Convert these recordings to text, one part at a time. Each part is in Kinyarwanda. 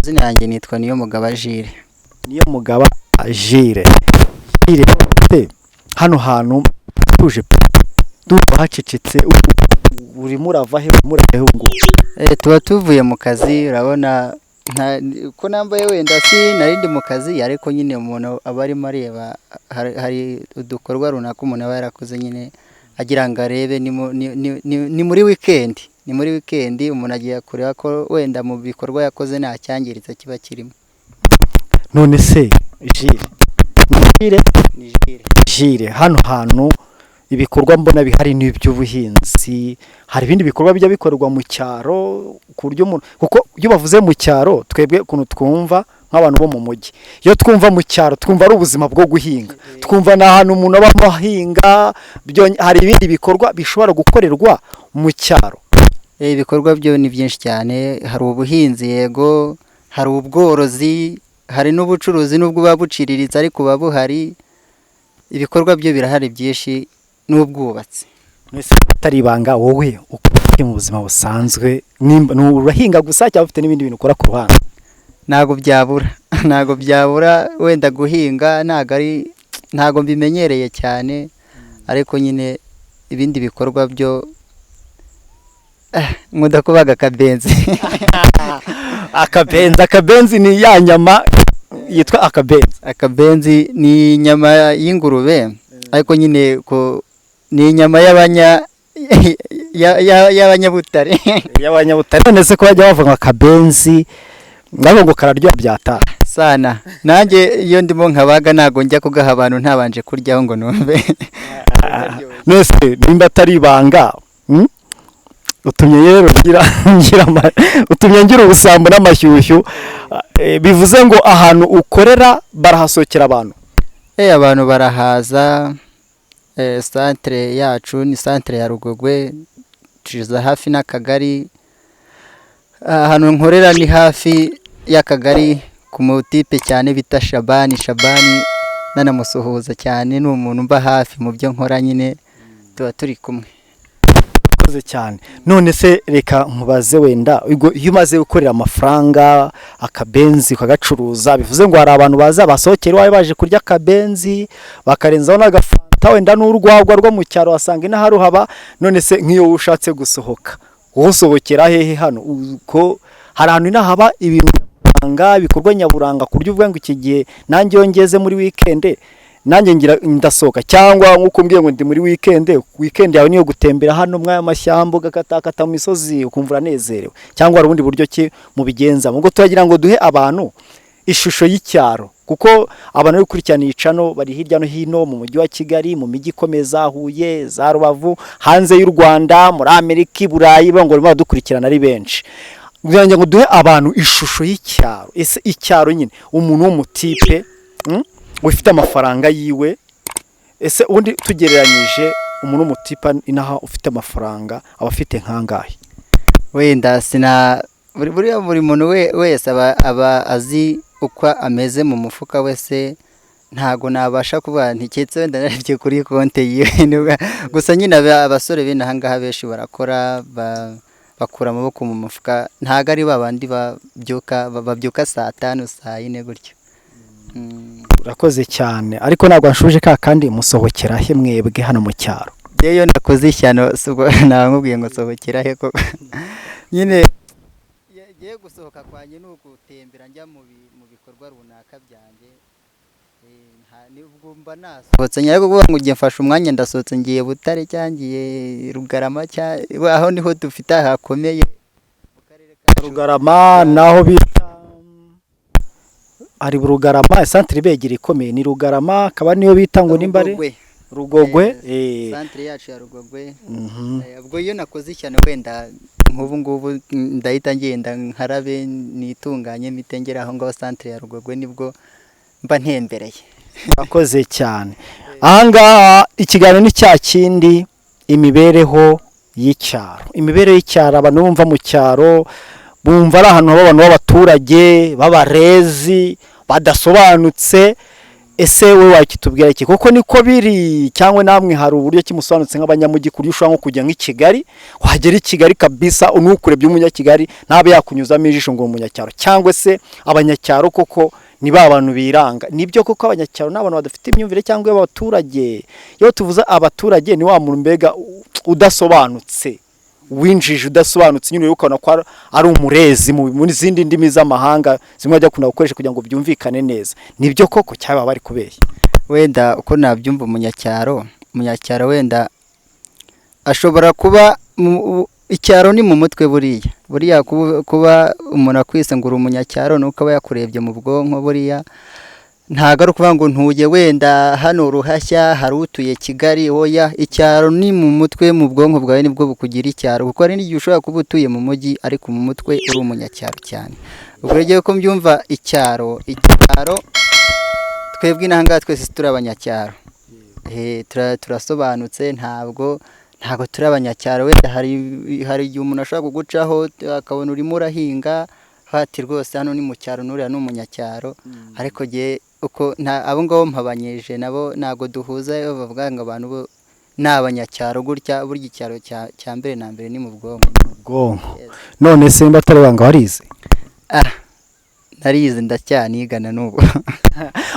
Izina yanjye nitwa Niyomugaba Jules. Niyomugaba Jules. Jules, hano hantu tuje duko hacecetse urimo urava he ngo Tuba tuvuye mu kazi, urabona ko nambaye wenda narindi mu kazi, ariko nyine umuntu aba arimo areba hari udukorwa runaka umuntu aba yarakoze nyine agira ngo arebe ni muri weekend. Ni muri weekend umuntu agiye kureba ko wenda mu bikorwa yakoze nta cyangiritse kiba kirimo. None se Jules, hano hantu ibikorwa mbona bihari n'iby'ubuhinzi, hari ibindi bikorwa bijya bikorerwa mu cyaro ku buryo umuntu, kuko iyo bavuze mu cyaro twebwe ukuntu twumva nk'abantu bo mu mujyi, iyo twumva mu cyaro twumva ari ubuzima bwo guhinga, twumva n'ahantu umuntu aba ahinga. Hari ibindi bikorwa bishobora gukorerwa mu cyaro. Ibikorwa byo ni byinshi cyane, hari ubuhinzi, yego, hari ubworozi, hari n'ubucuruzi nubwo buba buciriritse ariko buba buhari. Ibikorwa byo birahari byinshi, n'ubwubatsi. Mwese atari ibanga, wowe ukora mu buzima busanzwe urahinga gusa cyangwa ufite n'ibindi bintu ukora ku ruhande? Ntago byabura wenda guhinga, ntago mbimenyereye cyane, ariko nyine ibindi bikorwa byo nkunda kubaga akabenzi. Akabenzi ni ya nyama yitwa akabenzi. Akabenzi ni inyama y'ingurube, ariko nyine ni inyama y'abanyabutare. None se ko bajya bavuga akabenzi ngo kararyoha byata sana. Nanjye iyo ndimo nkabaga ntago njya kugaha abantu ntabanje kuryaho ngo numve. Nese nimba atari ibanga, utumye rero ngira ubusambo n'amashyushyu, bivuze ngo ahantu ukorera barahasokera abantu? Abantu barahaza. Centre yacu ni centre ya Rugogwe, tuza hafi n'akagari. Ahantu nkorera ni hafi y'akagari ku mutipe cyane bita Shabani. Nanamusuhuza cyane, ni umuntu mba hafi mu byo nkora, nyine tuba turi kumwe. Cyane. None se reka nkubaze, wenda iyo umaze gukorera amafaranga akabenzi ukagacuruza, bivuze ngo hari abantu baza basohokera iwawe baje kurya akabenzi bakarenzaho n'agafanta wenda n'urwagwa rwo mu cyaro wasanga inahari haba. None se nk'iyo ushatse gusohoka usohokera hehe? Hano uko hari ahantu inahaba ibintu bikorwa nyaburanga ku buryo uvuga ngo iki gihe nanjye yongeze muri weekend nanjye ndasohoka, cyangwa nk'uko mbwiye ngo ndi muri weekend yawe niyo gutembera hano mwaya mashyamba ugatakata mu misozi ukumva uranezerewe, cyangwa hari ubundi buryo ki mubigenza? Ngo turagira ngo duhe abantu ishusho y'icyaro, kuko abantu bari gukurikirana icano bari hirya no hino mu mujyi wa Kigali, mu mijyi ikomeza, Huye, za Rubavu, hanze y'u Rwanda, muri Amerika, i Burayi, ngo barimo badukurikirana ari benshi. Kugira ngo duhe abantu ishusho y'icyaro. Ese icyaro nyine umuntu w'umutipe ufite amafaranga yiwe, ese ubundi tugereranyije umuntu w'umutipa inaha ufite amafaranga aba afite nkangahe? Wenda buri muntu wese aba azi uko ameze mu mufuka wese, ntago nabasha kuvuga ntiketse wenda narebye kuri konte yiwe. Gusa nyine abasore b'inaha ngaha benshi barakora, bakura amaboko mu mufuka, ntago ari babandi babyuka saa 5 saa 4 gutyo. Urakoze cyane, ariko ntabwo nshuje kandi musohokera he mwebwe hano mu cyaro? Yeyo nakoze ishyano, subwo nabamubwiye ngo sohokera he koko. Nyine giye gusohoka kwanye n'ugutembera njya mu bikorwa runaka byanjye. Nibwo mba nasohotse nyari kuvuga ngo ugiye mfasha umwanya ndasohotse ngiye Butare cyangiye Rugarama aho niho dufite hakomeye mu karere ka Rugarama. Naho bita ari Rugarama, centre begera ikomeye ni Rugarama, akaba niyo bita ngo nimbare Rugogwe. Centre yacu ya Rugogwe. Ubwo iyo nakoze ishyano wenda nk'ubu ngubu ndahita ngenda nkarabe nitunganye mitengera aho ngaho centre ya Rugogwe, nibwo mba ntembereye. Urakoze cyane. Ahangaha ikiganiro ni cya kindi, imibereho y'icyaro. Imibereho y'icyaro, abantu bumva mu cyaro bumva ari ahantu h'abantu b'abaturage b'abarezi badasobanutse. ese wowe wakitubwira iki kuko niko biri cyangwa namwe hari uburyo kimusobanutse nk'abanyamujyi kuri ushobora nko kujya nk'i Kigali wagera i Kigali kabisa unukurebye umunyakigali ntabe yakunyuzamo ijisho ngo umunyacyaro cyangwa se abanyacyaro koko ni ba bantu biranga nibyo koko abanyacyaro n'abantu badafite imyumvire cyangwa abaturage iyo tuvuze abaturage ni wa muntu mbega udasobanutse winjije udasobanutse nyine ukabona ko ari umurezi mu zindi ndimi z'amahanga zimwe ajya kuna gukoresha kugira ngo byumvikane neza nibyo koko cyaba bari kubeshya wenda uko nabyumva umunyacyaro wenda ashobora kuba icyaro ni mu mutwe buriya kuba umuntu akwise ngo uri umunyacyaro nuko aba yakurebye mu bwonko buriya ntago ari ukuvuga ngo ntuye wenda hano Ruhashya hari utuye Kigali oya icyaro ni mu mutwe mu bwonko bwawe nibwo bukugira icyaro kuko hari n'igihe ushobora kuba utuye mu mujyi ariko mu mutwe uri umunyacyaro cyane ubwo rero ko mbyumva icyaro twebwe inanga twese turi abanyacyaro turasobanutse ntabwo turi abanyacyaro wenda hari igihe umuntu ashobora kugucaho akabona urimo urahinga hati rwose hano ni mu cyaro nuriya ni umunyacyaro ariko gihe uko abo ngabo mpabanyije nabo ntago duhuza iyo bavuga ngo abantu bo ni abanyacyaro burya icyaro cya mbere na mbere ni mu bwonko none se mba atari banga warize narize ndacyanigana n'ubu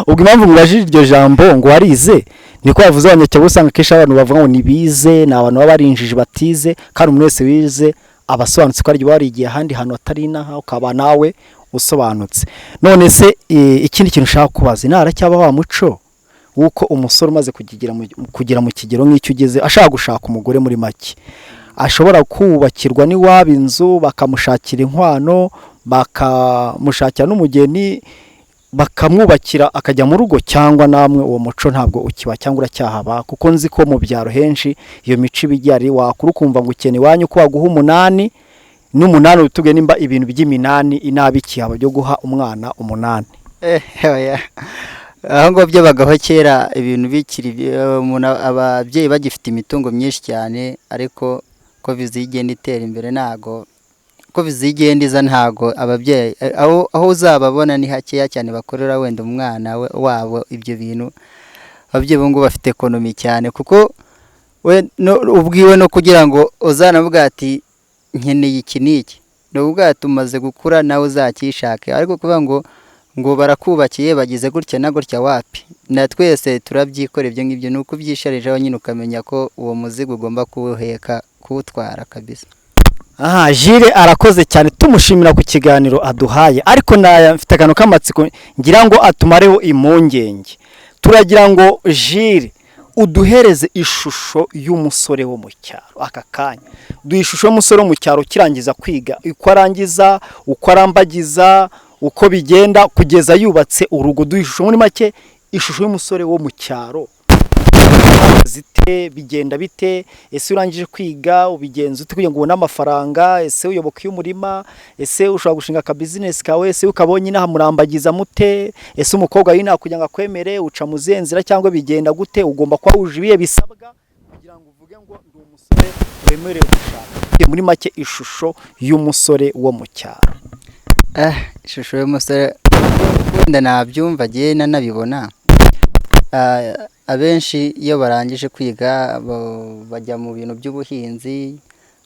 ubwo impamvu mubajije iryo jambo ngo warize niko yavuze abanyacyaro usanga kenshi abantu bavuga ngo nibize ni abantu baba barinjije batize kandi umuntu wese wize abasobanutse ko ari warigiye ahandi hantu atari inaha ukaba nawe usobanutse none se ikindi kintu ushaka kubaza inara cyaba wa muco wuko umusore umaze kugera mu kigero nk'icyo ugeze ashaka gushaka umugore muri make ashobora kubakirwa n'iwabo inzu bakamushakira inkwano bakamushakira n'umugeni bakamwubakira akajya mu rugo cyangwa namwe uwo muco ntabwo ukiba cyangwa uracyahaba kuko nzi ko mu byaro henshi iyo mico ibijyari wakuru kumva ngo ukene wanyu ko waguha 8 n'umunani utubwe nimba ibintu by'iminani inabi kihaba byo guha umwana 8 aho ngo byo bagaho kera ibintu bikiri ababyeyi bagifite imitungo myinshi cyane ariko ko bizigenda itera imbere nago ko bizigenda iza ntago ababyeyi aho uzababona ni hakeya cyane bakorera wenda umwana wabo ibyo bintu ababyeyi bongo bafite ekonomi cyane kuko we ubwiwe no kugira ngo uzanavuga ati nkeneye iki niki no ubwato umaze gukura nawe uzakishake ariko kuvuga ngo barakubakiye bagize gutya na gutya wapi na twese turabyikora ibyo ngibyo nuko byisharijeho nyine ukamenya ko uwo muzigo ugomba kuwuheka kuwutwara kabisa. Jire arakoze cyane tumushimira ku kiganiro aduhaye ariko mfite akantu k'amatsiko ngira ngo atumareho impungenge turagira ngo Jire uduhereze ishusho y'umusore wo mu cyaro aka kanya ishusho y'umusore wo mu cyaro kirangiza kwiga uko arangiza uko arambagiza uko bigenda kugeza yubatse urugo ishusho muri make ishusho y'umusore wo mu cyaro zite bigenda bite ese urangije kwiga ubigenza ute kugira ngo ubone amafaranga ese uyoboka y'umurima ese ushobora gushinga ka business kawe ese ukabonye inaha murambagiza mute ese umukobwa yina kugira ngo akwemere uca mu zenzira cyangwa bigenda gute ugomba kwa uje ibiye bisabwa kugira ngo uvuge ngo ndi umusore wemerewe gushaka muri make ishusho y'umusore wo mu cyaro ishusho y'umusore wenda nabyumva giye nanabibona abenshi iyo barangije kwiga bajya mu bintu by'ubuhinzi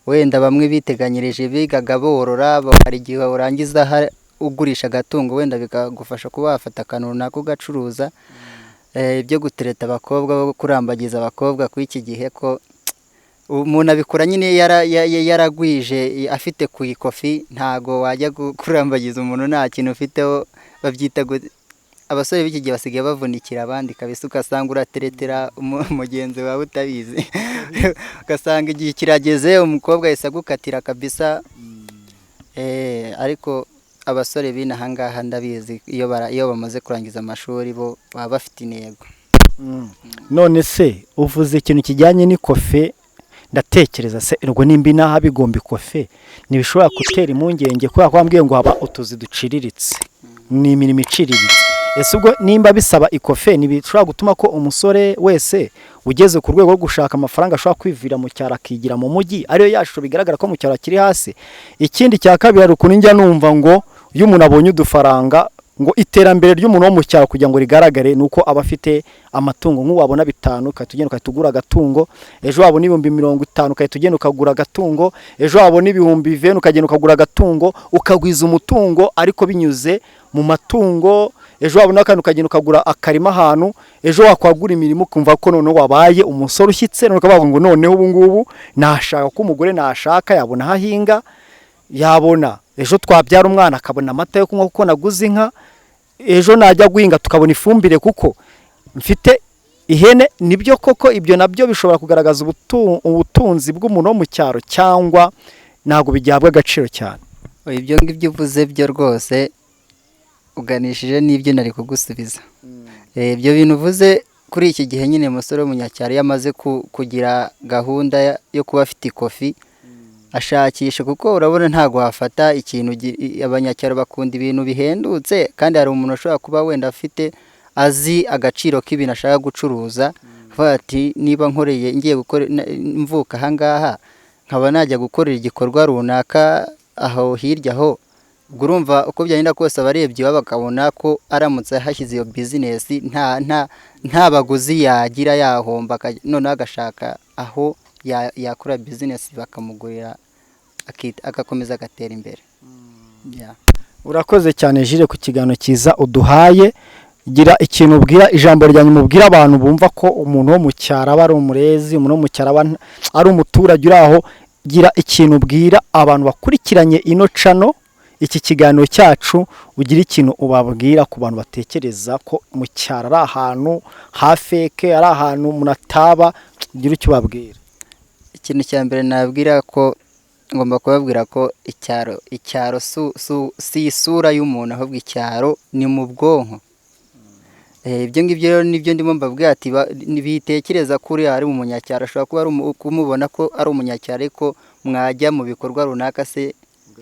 wenda bamwe biteganyirije bigaga borora hari igihe urangiza ugurisha agatungo wenda bikagufasha kuba wafata akantu runaka ugacuruza ibyo gutereta abakobwa kurambagiza abakobwa kuri iki gihe ko umuntu abikora nyine yaragwije afite ku ikofi ntago wajya kurambagiza umuntu nta kintu ufiteho babyita abasore b'iki gihe basigaye bavunikira abandi kabisa ugasanga urateretera umugenzi wawe utabizi ugasanga igihe kirageze umukobwa yahise agukatira kabisa ariko abasore b'inaha ngaha ndabizi iyo bamaze kurangiza amashuri bo baba bafite intego. None se uvuze ikintu kijyanye n'ikofe ndatekereza se ergo nimba inaha bigomba ikofe ntibishobora gutera impungenge kubera ko bambwiye ngo haba utuzi duciriritse ni imirimo iciriritse ese ubwo nimba bisaba ikofe ntibishobora gutuma ko umusore wese ugeze ku rwego rwo gushaka amafaranga ashobora kwivira mu cyaro akigira mu mujyi ariyo yashusho bigaragara ko mu cyaro kiri hasi ikindi cya kabiri ari ukuntu njya numva ngo iyo umuntu abonye udufaranga ngo iterambere ry'umuntu wo mu cyaro kugira ngo rigaragare nuko aba afite amatungo, nk'ubu wabona 5 ukahita ugenda ukahita ugura agatungo, ejo wabona 50,000 ukahita ugenda ukagura agatungo, ejo wabona 20,000 ukagenda ukagura agatungo, ukagwiza umutungo ariko binyuze mu matungo. Ejo wabona akantu ukagenda ukagura akarima ahantu, ejo wakwagura imirimo ukumva ko noneho wabaye umusore ushyitse, none ukavuga ngo noneho ubu ngubu nashaka ko umugore nashaka yabona aho ahinga, yabona ejo twabyara umwana akabona amata yo kunywa kuko naguze inka, ejo najya guhinga tukabona ifumbire kuko mfite ihene. Nibyo koko ibyo nabyo bishobora kugaragaza ubutunzi bw'umuntu wo mu cyaro, cyangwa ntabwo bigihabwa agaciro cyane? ibyo ngibyo uvuze byo rwose uganishije n'ibyo nari kugusubiza. Ibyo bintu uvuze kuri iki gihe nyine umusore w'umunyacyaro yamaze kugira gahunda yo kuba afite ikofi ashakisha, kuko urabona ntago wafata ikintu, abanyacyaro bakunda ibintu bihendutse, kandi hari umuntu ushobora kuba wenda afite azi agaciro k'ibintu ashaka gucuruza, avuga ati niba nkoreye ngiye gukora mvuka aha ngaha nkaba najya gukorera igikorwa runaka aho hirya aho, ubwo urumva uko byagenda kose abarebye bakabona ko aramutse hashyize iyo bizinesi nta baguzi yagira, yahomba, noneho agashaka aho yakora bizinesi bakamugurira agakomeza agatera imbere. Urakoze cyane Jire ku kiganiro cyiza uduhaye. Gira ikintu ubwira, ijambo ryanyu mubwira abantu bumva ko umuntu wo mu cyaro aba ari umurezi, umuntu wo mu cyaro aba ari umuturage uri aho. Gira ikintu ubwira abantu bakurikiranye ino cano, iki kiganiro cyacu, ugira ikintu ubabwira ku bantu batekereza ko mu cyaro ari ahantu hafeke, ari ahantu umuntu ataba, ugira icyo ubabwira. Ikintu cya mbere nabwira ko ngomba kubabwira ko icyaro si isura y'umuntu, ahubwo icyaro ni mu bwonko. Ibyo ngibyo rero nibyo ndimo mbabwira ati bitekereza kuri ari mu munyacyaro, ashobora kuba kumubona ko ari umunyacyaro, ariko mwajya mu bikorwa runaka se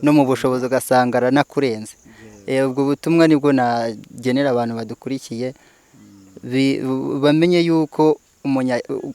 no mu bushobozi ugasanga aranakurenze. Ubwo butumwa nibwo nagenera abantu badukurikiye, bamenye yuko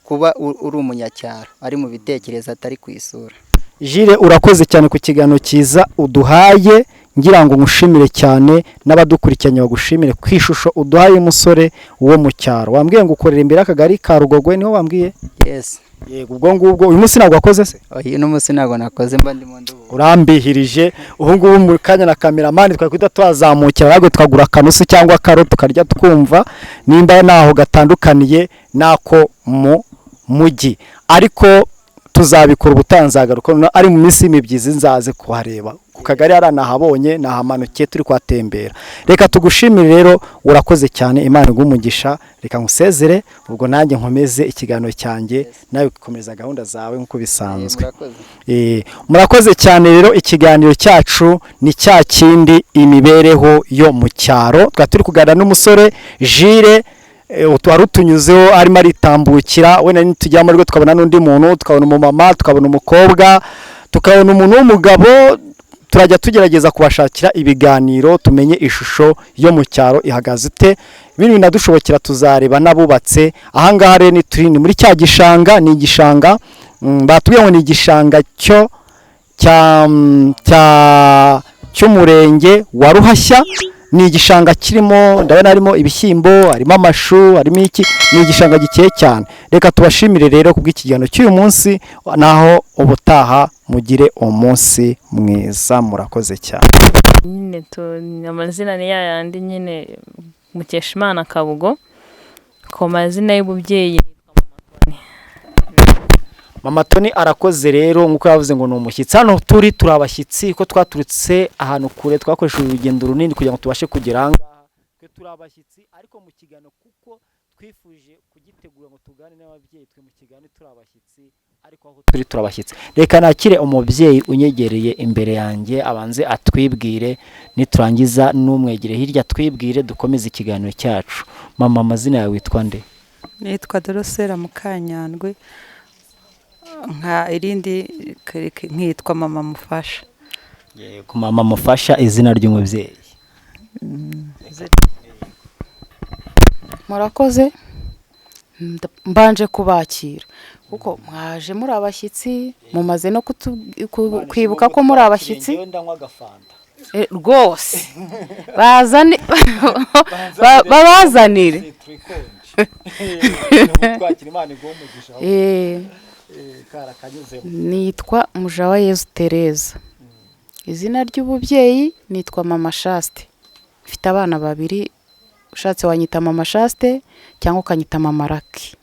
kuba uri umunyacyaro ari mu bitekerezo atari ku isura. Jire, urakoze cyane ku kiganiro cyiza uduhaye, ngira ngo ngushimire cyane n'abadukurikiranye bagushimire ku ishusho uduhaye umusore wo mu cyaro. Wambwiye ngo ukorera imbere akagari ka Rugogwe, niho wambwiye? Yes. Yego, ubwo ngubwo uyu munsi ntabwo wakoze se? Uyu munsi ntabwo nakoze, mba ndimo ndubu. Urambihirije. Ubu ngubu mu kanya na kameramani twakwita twazamukira ntabwo twagura akanusu cyangwa akaro tukarya twumva nimba naho gatandukaniye nako mu mujyi, ariko tuzabikora ubutanzagaruka ari mu minsi y'imibyizi nzaze kuhareba ku kagari aranahabonye, nahamanukiye turi kwatembera. Reka tugushimire rero, urakoze cyane, Imana igumugisha. Reka nkusezere ubwo nanjye nkomeze ikiganiro cyanjye, nawe ukomeza gahunda zawe nk'uko bisanzwe. Murakoze cyane rero, ikiganiro cyacu ni cya kindi, imibereho yo mu cyaro. Twa turi kuganira n'umusore Jire wari utunyuzeho arimo aritambukira, wenda nitujya muri rwo tukabona n'undi muntu, tukabona umumama, tukabona umukobwa, tukabona umuntu w'umugabo, turajya tugerageza kubashakira ibiganiro tumenye ishusho yo mu cyaro ihagaze ite. Ibintu binadushobokera tuzareba n'abubatse. Aha ngaha rero ni muri cya gishanga, ni igishanga batubwiye ngo ni igishanga cy'umurenge wa Ruhashya. Ni igishanga kirimo, ndabona harimo ibishyimbo, harimo amashu, harimo iki, ni igishanga gikeye cyane. Reka tubashimire rero kubw'ikiganiro cy'uyu munsi, naho ubutaha mugire umunsi mwiza. Murakoze cyane. Nyine amazina ni yayandi nyine, Mukeshimana Kabugo, ku mazina y'ububyeyi Mama Tony arakoze rero, nk'uko yavuze ngo ni umushyitsi. Hano turi abashyitsi ko twaturutse ahantu kure, twakoresheje urugendo runini kugira ngo tubashe kugera aha ngaha. Twe turi abashyitsi, ariko mu kiganiro kuko twifuje kugitegura ngo tugane n'ababyeyi, twe mu kiganiro turi abashyitsi, ariko aho turi abashyitsi. Reka nakire umubyeyi unyegereye imbere yanjye, abanze atwibwire, niturangiza n'umwegere hirya twibwire, dukomeze ikiganiro cyacu. Mama, amazina yawe witwa nde? Nitwa Dorosera Mukanyandwe, nka irindi nkitwa Mama Mufasha. Yego, Mama Mufasha, izina ry'umubyeyi. Murakoze, mbanje kubakira kuko mwaje muri abashyitsi mumaze no kwibuka ko muri abashyitsi rwose babazanire nitwa Mujawayezu Tereza, izina ry'ububyeyi nitwa Mama Shaste, mfite abana babiri, ushatse wanyita Mama Shaste cyangwa ukanyita Mama Raki.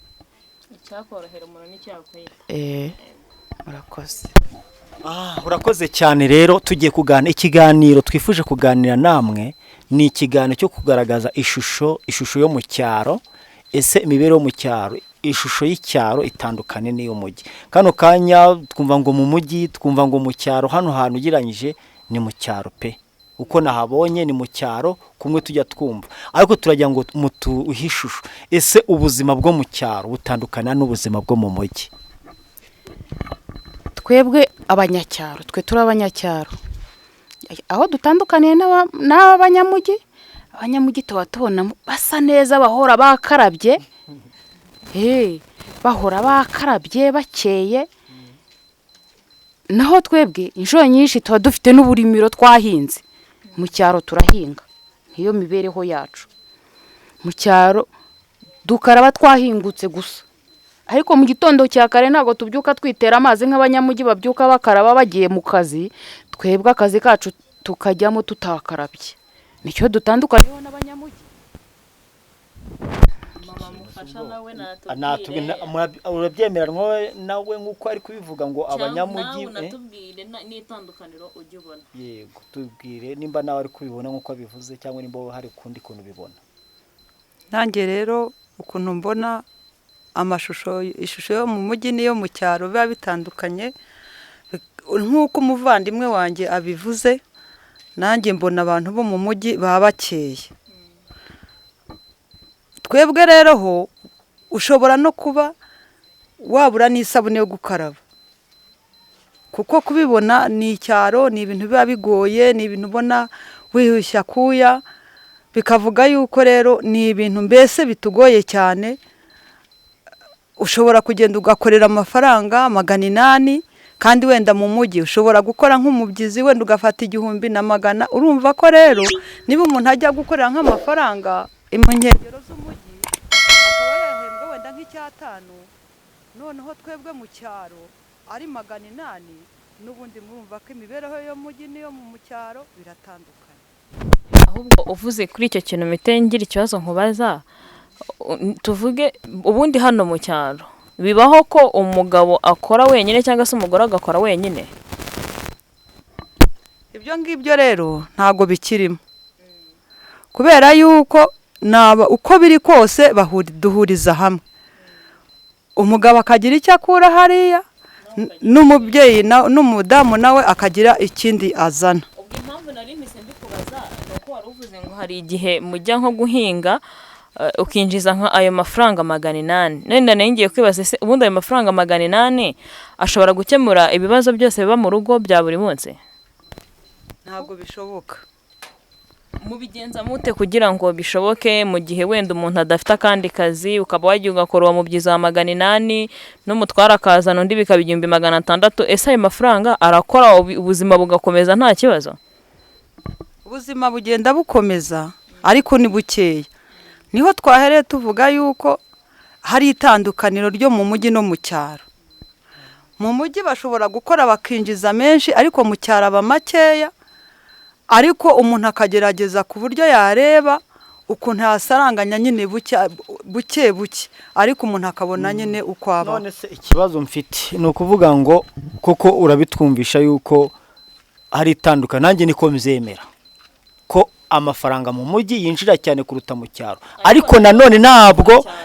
Icyakorohera umuntu n'icyakwita. Murakoze. Urakoze cyane. Rero tugiye kuganira ikiganiro twifuje kuganira namwe, ni ikiganiro cyo kugaragaza ishusho yo mu cyaro. Ese imibereho mu cyaro, ishusho y'icyaro itandukanye n'iyo mujyi. Kano kanya twumva ngo mu mujyi, twumva ngo mu cyaro, hano hantu ugiranyije ni mu cyaro pe. Uko nahabonye ni mu cyaro kumwe tujya twumva, ariko turagira ngo mutuhe ishusho. Ese ubuzima bwo mu cyaro butandukana n'ubuzima bwo mu mujyi? Twebwe abanyacyaro, turi abanyacyaro. Aho dutandukaniye n'abanyamujyi, abanyamujyi tuba tubona basa neza, bahora bakarabye, bahora bakarabye bakeye. Naho twebwe inshuro nyinshi tuba dufite n'uburimiro twahinze. Mu cyaro turahinga, niyo mibereho yacu. Mu cyaro dukaraba twahingutse gusa, ariko mu gitondo cya kare ntabwo tubyuka twitera amazi nk'abanyamujyi babyuka bakaraba bagiye mu kazi. Twebwe akazi kacu tukajyamo tutakarabye, nicyo dutandukaniyeho n'abanyamujyi. Mama Mufasha nawe urabyemeranywa nawe nk'uko ari kubivuga ngo abanyamujyi natubwire n'itandukaniro ujya ubona. Yego, tubwire nimba nawe ari kubibona nk'uko abivuze cyangwa nimba hari kundi kuntu bibona. Nanjye rero ukuntu mbona ishusho yo mu mujyi n'iyo mu cyaro biba bitandukanye, nk'uko umuvandimwe wanjye abivuze. Nanjye mbona abantu bo mu mujyi baba bakeye. Twebwe rero ho ushobora no kuba wabura n'isabune yo gukaraba, kuko kubibona ni icyaro, ni ibintu biba bigoye, ni ibintu ubona wihushya kuya, bikavuga yuko rero ni ibintu mbese bitugoye cyane. Ushobora kugenda ugakorera amafaranga 800, kandi wenda mu mujyi ushobora gukora nk'umubyizi wenda ugafata 1,100. Urumva ko rero niba umuntu ajya gukorera nk'amafaranga mu nkengero z'umujyi akaba yahembwa wenda nk'R5, noneho twebwe mu cyaro ari 800, n'ubundi murumva ko imibereho yo mu mujyi n'iyo mu cyaro biratandukanye. Ahubwo uvuze kuri icyo kintu mitengira ikibazo nkubaza, tuvuge ubundi hano mu cyaro bibaho ko umugabo akora wenyine cyangwa se umugore agakora wenyine? Ibyo ngibyo rero ntago bikirimo, kubera yuko uko biri kose duhuriza hamwe. Umugabo akagira icyo akura hariya, n'umubyeyi n'umudamu nawe akagira ikindi azana. Ubwo impamvu nari mpise mbikubaza nuko wari uvuze ngo hari igihe mujya nko guhinga ukinjiza nka ayo mafaranga 800. Nenda ngiye kwibaza ese ubundi ayo mafaranga 800 ashobora gukemura ibibazo byose biba mu rugo bya buri munsi? Ntabwo bishoboka. Mubigenza mute kugira ngo bishoboke mu gihe wenda umuntu adafite akandi kazi, ukaba wagiye ugakora uwo mubyizi wa 800 n'umutwara akazana undi bikaba 600? Ese ayo mafaranga arakora ubuzima bugakomeza nta kibazo? Ubuzima bugenda bukomeza ariko ni bukeya. Niho twahereye tuvuga yuko hari itandukaniro ryo mu mujyi no mu cyaro. Mu mujyi bashobora gukora bakinjiza menshi, ariko mu cyaro aba makeya, ariko umuntu akagerageza ku buryo yareba ukuntu yasaranganya nyine buke, ariko umuntu akabona nyine uko aba. None se ikibazo mfite ni ukuvuga ngo koko urabitwumvisha yuko hari itandukaniro, nanjye niko mbyemera ko amafaranga mu mujyi yinjira cyane kuruta mu cyaro, ariko nanone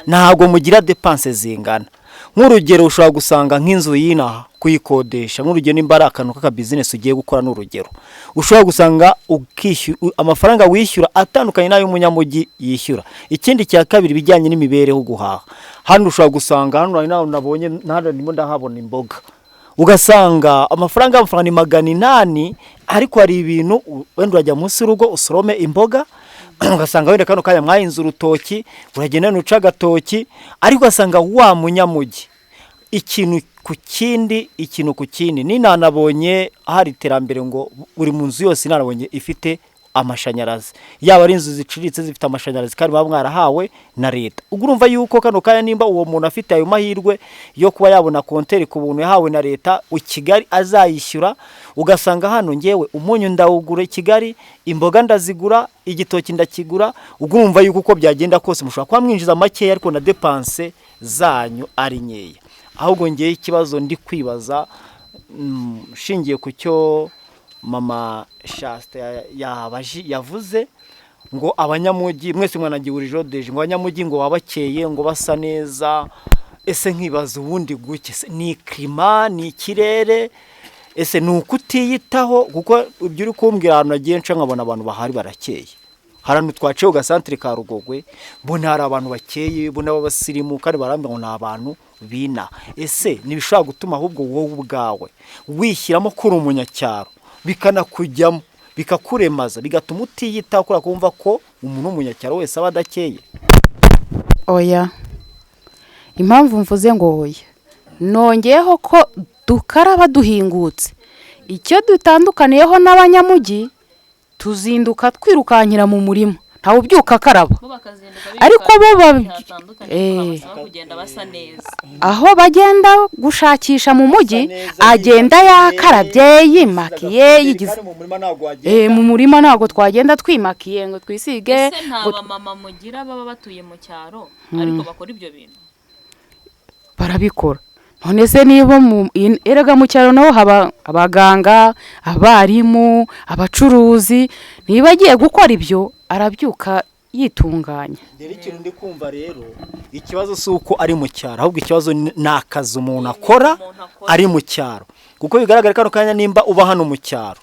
ntabwo mugira dépenses zingana. Nk'urugero ushobora gusanga nk'inzu y'inaha kuyikodesha, nk'urugero nimba ari akantu k'aka business ugiye gukora n'urugero, ushobora gusanga amafaranga wishyura atandukanye n'ayo umunyamujyi yishyura. Ikindi cya kabiri bijyanye n'imibereho guhaha, hano ushobora gusanga hano nabonye ndimo ndahabona imboga, ugasanga amafaranga ni 800, ariko hari ibintu wenda urajya munsi y'urugo usorome imboga ugasanga wenda kano kanya mwahinze urutoki uragenda nuca agatoki ariko ugasanga wa munyamujyi ikintu ku kindi ninanabonye hari iterambere ngo buri mu nzu yose nanabonye ifite amashanyarazi, yaba ari inzu ziciriritse zifite amashanyarazi kandi baba mwarahawe na leta. Ubwo urumva yuko kano kanya nimba uwo muntu afite ayo mahirwe yo kuba yabona konteri ku buntu yahawe na leta u Kigali azayishyura, ugasanga hano ngewe umunyu ndawugura i Kigali, imboga ndazigura, igitoki ndakigura. Ubwo urumva yuko uko byagenda kose mushobora kuba mwinjiza makeya ariko na depanse zanyu ari nkeya. Ahubwo ngewe ikibazo ndi kwibaza shingiye ku cyo mama Shasta yavuze ngo abanyamujyi mwese mwanagihurijeho deje ngo abanyamujyi ngo babakeye ngo basa neza. Ese nkibaza ubundi guke ni klima ni ikirere, ese ni ukutiyitaho? Kuko ibyo uri kumbwira ahantu nagiye nca nkabona abantu bahari barakeye, harano twaciye ugasantre ka Rugogwe mbona hari abantu bakeye mbona babasirimu kandi barambye ngo ni abantu bina. Ese nibishobora gutuma ahubwo wowe ubwawe wishyiramo kuri umunyacyaro bikanakujyamo bikakuremaza bigatuma utiyitaho kura kumva ko umuntu umunyacyaro wese aba adakeye? Oya, impamvu mvuze ngo oya, nongeyeho ko dukaraba duhingutse. Icyo dutandukaniyeho n'abanyamujyi, tuzinduka twirukankira mu murima ntawe ubyuka akaraba, ariko bo kugenda basa neza. Aho bagenda gushakisha mu mujyi agenda yakarabye yimakiye yigize. Mu murima ntago twagenda twimakiye ngo twisige. Nta mama mugira baba batuye mu cyaro ariko bakora ibyo bintu barabikora. None se niba erega mu cyaro naho haba abaganga, abarimu, abacuruzi, niba agiye gukora ibyo arabyuka yitunganya. Dere ikintu ndi kumva rero, ikibazo si uko ari mu cyaro, ahubwo ikibazo ni akazi umuntu akora ari mu cyaro. Kuko bigaragara kano kanya nimba uba hano mu cyaro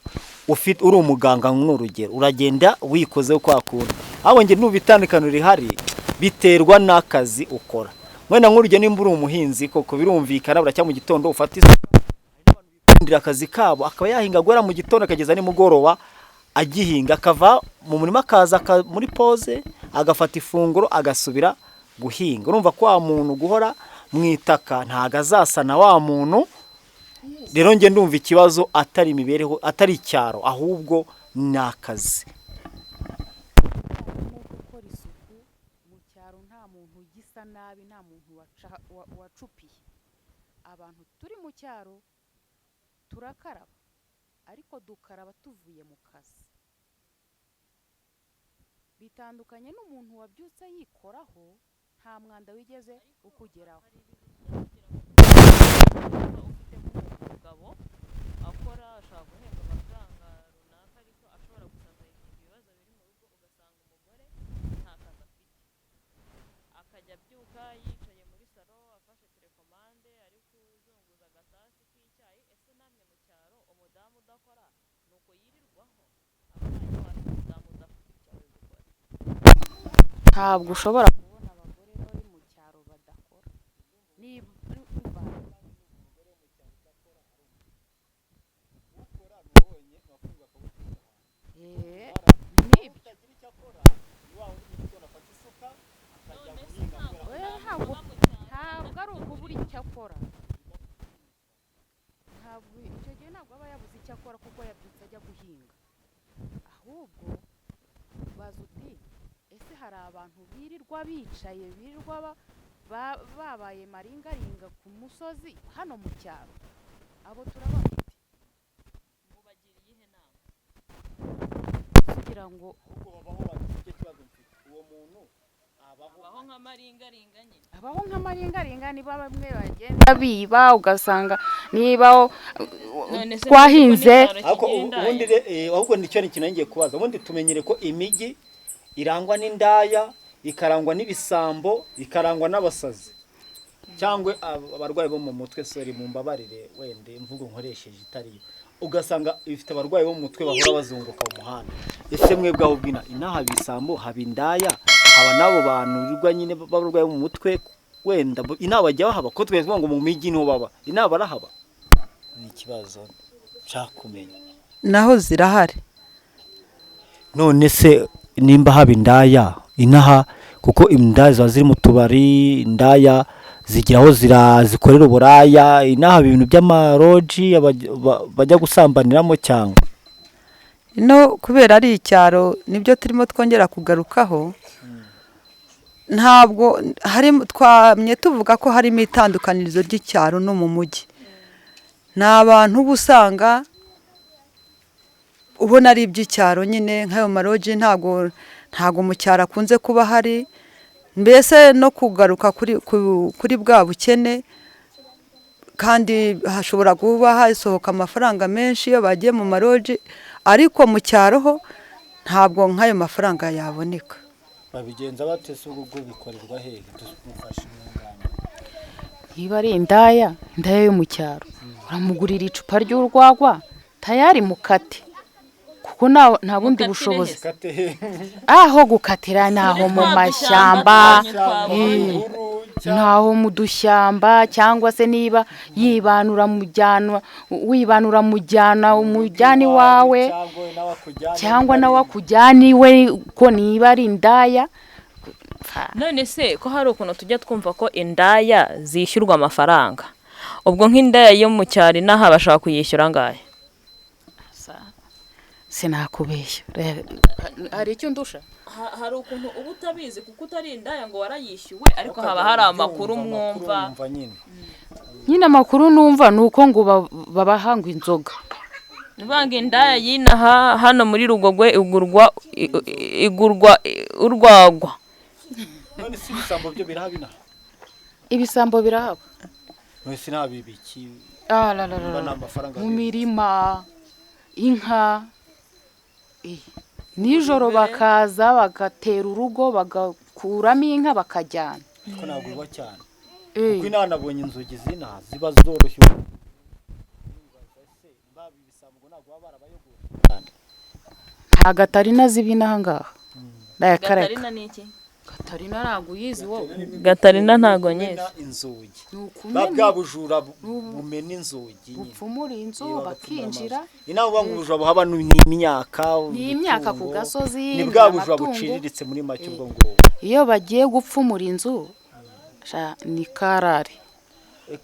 uri umuganga n'urugero uragenda wikozeho kwa kuntu, abo nge n'ubitandukano rihari biterwa n'akazi ukora. Mwena nk'urugero nimba uri umuhinzi koko birumvikana buracya mu gitondo ufata isukira akazi kabo akaba yahinga gwera mu gitondo akageza nimugoroba agihinga, akava mu murima akaza muri pause agafata ifunguro agasubira guhinga. Urumva ko wa muntu guhora mwitaka ntaga azasana wa muntu. Rero nge ndumva ikibazo atari imibereho atari icyaro ahubwo nakazi. Nabi nta muntu wacupiye. Abantu turi mu cyaro turakaraba ariko dukaraba tuvuye mu kazi. Bitandukanye n'umuntu wabyutse yikoraho nta mwanda wigeze ukugeraho. Umugabo akora ashaka guhemba amafaranga runaka ariko ashobora gusaza ibibazo biri mu rugo ugasanga umugore nta kazi afite, akajya byuka yicaye muri salo afashe telekomande ari kuzunguza agatasi k'icyayi. Ese namwe mu cyaro umudamu udakora nuko yirirwaho? Umudamu udafite icyayi gukora ntabwo ushobora kubona abagore bari mu cyaro badakora. Niba ntabwo ari ukubura icyo akora, ntabwo icyo gihe ntabwo aba yabuze icyo akora kuko yabyutse ajya guhinga. Ahubwo baza uti ese hari abantu birirwa bicaye birirwa babaye maringaringa ku musozi hano mu cyaro, abo turabafite. Mubagira iyihe nama kugira ngo uwo muntu abaho nk'amaringaringa nyine? Abaho nk'amaringaringa niba bamwe bagenda biba ugasanga niba twahinze ahubwo nicyo ni kintu ngiye kubaza. Ubundi tumenyere ko imijyi irangwa n'indaya, ikarangwa n'ibisambo, ikarangwa n'abasazi cyangwa abarwayi bo mu mutwe. Sorry mumbabarire wende imvugo nkoresheje itariyo. Ugasanga ifite abarwayi bo mu mutwe bahora bazunguka mu muhanda. Ese mwebwe aho bwina inaha bisambo haba indaya haba nabo bantu birirwa nyine babarwaye mu mutwe wenda inaba bajya bahaba ko twese ngo mu mijyi niho baba inaba barahaba? Ni ikibazo nshaka kumenya. Naho zirahari. None se nimba haba indaya inaha, kuko indaya ziba ziri mu tubari, indaya zigira aho zikorera uburaya, inaha ibintu by'amaroji bajya gusambaniramo cyangwa ino kubera ari icyaro nibyo turimo twongera kugarukaho. Ntabwo twamye tuvuga ko harimo itandukanirizo ry'icyaro no mu mujyi. Ni abantu uba usanga ubona ari iby'icyaro nyine, nk'ayo maroji ntabwo mu cyaro akunze kuba hari, mbese no kugaruka kuri bwa bukene, kandi hashobora kuba hasohoka amafaranga menshi iyo bagiye mu maroji, ariko mu cyaro ho ntabwo nk'ayo mafaranga yaboneka. babigenza batese ubwo bikorerwa hehe? Dufashe umwanya. niba ari indaya yo mu cyaro, uramugurira icupa ry'urwagwa tayari mukate, kuko nta bundi bushobozi. Aho gukatira naho mu mashyamba, ntaho mu dushyamba, cyangwa se niba wibanura mujyana umujyani wawe, cyangwa nawe akujyana iwe, ko niba ari indaya. None se ko hari ukuntu tujya twumva ko indaya zishyurwa amafaranga, ubwo nk'indaya yo mu cyaro inaha bashaka kuyishyura angahe? Sinakubeshya, hari icyo ndusha. Hari ukuntu uba utabizi kuko utari indaya ngo warayishyuwe, ariko haba hari amakuru mwumva. Nyine amakuru numva ni uko ngo babahanga inzoga. Nibanga indaya y'inaha hano muri Rugogwe igurwa urwagwa. None si ibisambo byo birahaba? Ibisambo birahaba. None si nabibiki? Mu mirima, inka, nijoro bakaza bagatera urugo bagakuramo inka bakajyana. Ko nagurwa cyane. Kuko inaha nabonye inzugi z'inaha ziba zoroshye. Nta Gatarina zibinaha ngaha. Gatarina ni iki? Gatarina ntabwo uyizi wowe. Gatarina ntago nyezi. Inzugi. Nukumena Bwa bujura bumena inzugi. bupfumura inzu bakinjira. Inaha uba ubujura buhaba n'imyaka. N'imyaka ku gasozi. Ni bwa bujura buciriritse muri make ubwo ngo. Iyo bagiye gupfumura inzu ni karare.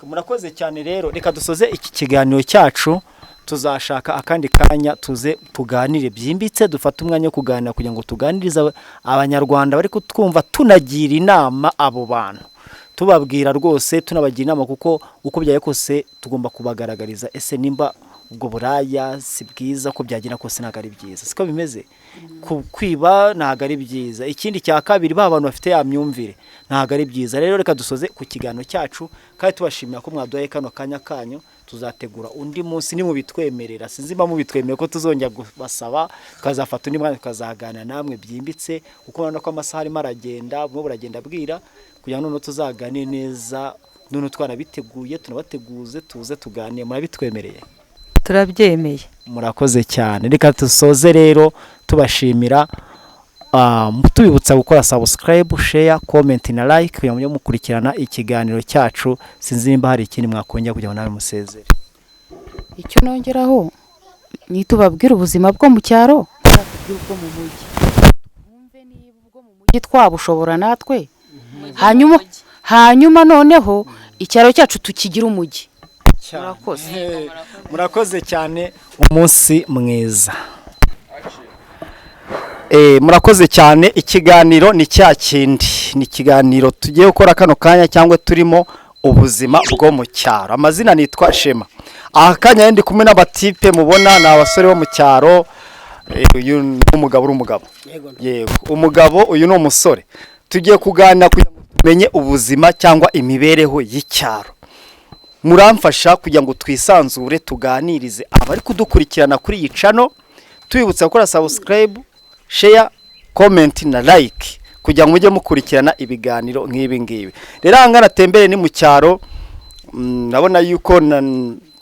Murakoze cyane rero, reka dusoze iki kiganiro cyacu, tuzashaka akandi kanya tuze tuganire byimbitse, dufate umwanya wo kuganira kugira ngo tuganirize abanyarwanda bari kutwumva, tunagira inama abo bantu, tubabwira rwose, tunabagira inama, kuko uko byaye kose tugomba kubagaragariza ese nimba ubwo buraya si bwiza, ko byagira kose ntago ari byiza, siko bimeze. Kwiba ntago ari byiza. Ikindi cya kabiri, ba bantu bafite ya myumvire ntago ari byiza. Rero reka dusoze ku kiganiro cyacu, kandi tubashimira ko mwaduhaye kano kanya kanyu. Tuzategura undi munsi ni mu bitwemerera, sinzi mba mu bitwemerera ko tuzongera kubasaba, tukazafata undi mwanya tukazaganira namwe byimbitse, kuko urabona ko amasaha arimo aragenda, bumwe buragenda bwira, kugira ngo tuzaganire neza, none twanabiteguye, tunabateguze, tuze tuganire. Murabitwemereye? Turabyemeye. Murakoze cyane. Reka dusoze rero tubashimira, tubibutsa gukora subscribe, share, comment na like kugira ngo mukurikirana ikiganiro cyacu. Sinzi nimba hari ikindi mwakongera kugira ngo nawe musezere. Icyo nongeraho ni tubabwira ubuzima bwo mu cyaro, bwo mu mujyi. Mwumve niba ubwo mu mujyi twabushobora natwe, hanyuma noneho icyaro cyacu tukigira umujyi. Murakoze cyane, umunsi mwiza. Murakoze cyane. Ikiganiro ni cya kindi, ni ikiganiro tugiye gukora kano kanya, cyangwa turimo ubuzima bwo mu cyaro. Amazina nitwa Shema. Aha kanya ndi kumwe n'abatipe mubona, ni abasore bo mu cyaro. Uyu ni umugabo yego, umugabo, uyu ni umusore. Tugiye kuganira kugira ngo tumenye ubuzima cyangwa imibereho y'icyaro. Muramfasha kugira ngo twisanzure, tuganirize abari kudukurikirana kuri iyi channel. Tubibutsa gukora subscribe, share, comment na like kugira ngo mujye mukurikirana ibiganiro nk'ibi ngibi. Rero angana tembere ni mu cyaro, nabona yuko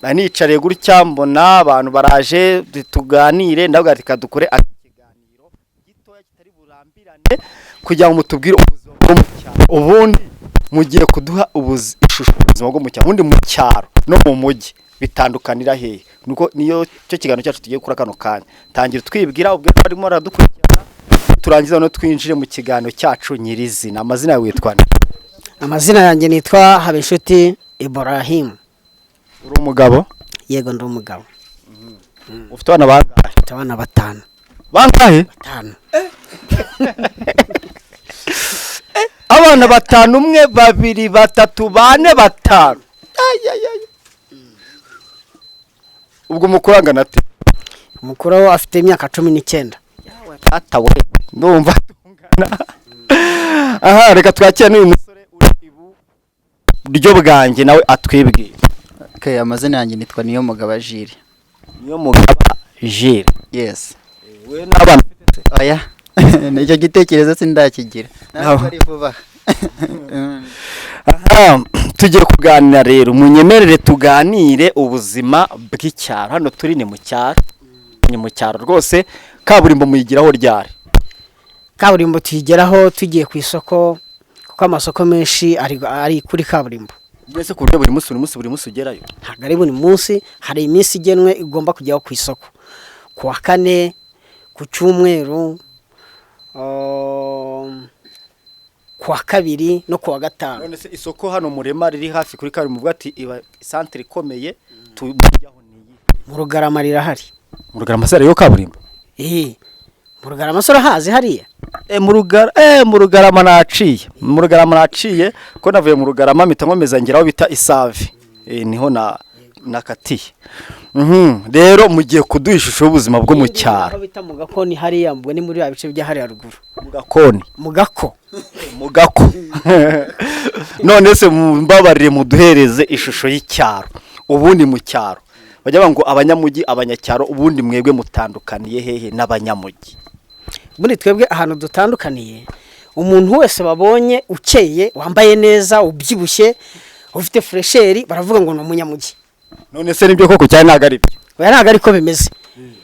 nanicariye gutya, mbona abantu baraje tuganire, ndavuga ati kadukore ikiganiro gitoya kitari burambirane kugira ngo mutubwire ubuzima bwo mu cyaro. Ubundi mugiye kuduha ubuzima bwo mu cyaro, ubundi mu cyaro no mu mujyi bitandukanira hehe? Nuko niyo cyo kiganiro cyacu tugiye gukora kano kanya. Tangira twibwira ubwo barimo baradukurikirana, turangiza no twinjire mu kiganiro cyacu nyirizina. Amazina yawe witwa nde? Amazina yanjye nitwa Habenshuti Ibrahim. Uri umugabo? Yego ndi umugabo. Ufite abana bangahe? Mfite abana 5. Bangahe? 5. Abana 5, 1 2 3 4 5. Ubwo mukurangana ate? Umukuru afite imyaka 19. Tata we ndumva tungana. Aha, reka twakire n'uyu musore uri ibu buryo bwanjye nawe atwibwiye. Okay, amazina yanjye nitwa Niyomugaba Jules. Niyomugaba Jules. Yes. We n'abana Oya. Nicyo gitekerezo sindakigira. Ntabwo ari vuba. Aha, tugiye kuganira rero, munyemerere tuganire ubuzima bw'icyaro. Hano turi ni mu cyaro. Ni mu cyaro rwose. Kaburimbo muyigiraho ryari? Kaburimbo tuyigeraho tugiye ku isoko kuko amasoko menshi ari kuri kaburimbo. Mbese ku buryo buri munsi ugerayo? Ntabwo ari buri munsi, hari iminsi igenwe igomba kujyaho ku isoko. Ku wa 4, ku cyumweru, ku wa 2 no ku wa 5. None se isoko hano Murema riri hafi kuri kaburimbo bwati iba centre ikomeye tujyaho niyi? Mu Rugarama rirahari. Mu Rugarama sare yo kaburimbo? Mu Rugarama sora hazi hariya? Mu Rugarama naciye. Mu Rugarama naciye ko navuye mu Rugarama mpita nkomeza ngeraho bita Isave. Niho nakatiye. Rero mugiye kuduha ishusho y'ubuzima bwo mu cyaro. Aho bita mu Gakoni hariya mbwo ni muri abice bya hariya ruguru. Mu Gakoni? Mu Gako. Mu Gako. None se mbabarire muduhereze ishusho y'icyaro. Ubundi mu cyaro bajya ngo abanyamugi abanyacyaro, ubundi mwebwe mutandukaniye hehe n'abanyamugi? Muri twebwe ahantu dutandukaniye, umuntu wese babonye ukeye, wambaye neza, ubyibushye, ufite fresheri, baravuga ngo ni umunyamugi. None se nibyo koko cyane ntago ari byo? Oya ntago ariko bimeze.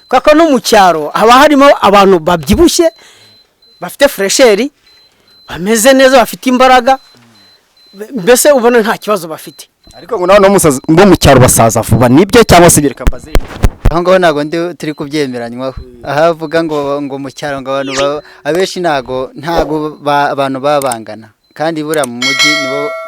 Kuko no mu cyaro haba harimo abantu babyibushye, bafite fresheri, bameze neza, bafite imbaraga, mbese ubona nta kibazo bafite. Ariko ngo naho musaza ngo mu cyaro basaza vuba, nibyo cyangwa se bireka mbaze? Aho ngaho ntago turi kubyemeranywaho. Ahavuga ngo mu cyaro ngo abantu abeshi ntago abantu babangana, kandi buriya mu mujyi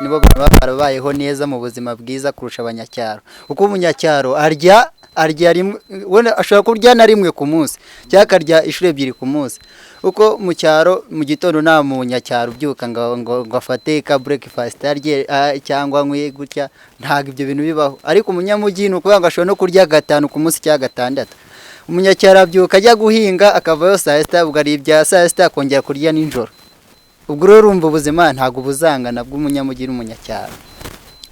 nibo barabayeho neza mu buzima bwiza kurusha abanyacyaro. Uko umunyacyaro arya rimwe, wenda ashobora kurya na rimwe ku munsi cyangwa akarya inshuro 2 ku munsi. Uko mu cyaro mu gitondo nta munyacyaro ubyuka ngo afate ka breakfast arye cyangwa nkwe gutya, ntago ibyo bintu bibaho. Ariko umunyamujyi nukuvuga ngo ashobora no kurya 5 ku munsi cyangwa 6. Umunyacyaro abyuka ajya guhinga akavayo saa 6, ugaribya saa 6 akongera kurya ninjoro. Ubwo rero urumva ubuzima ntago buzangana bw'umunyamujyi n'umunyacyaro.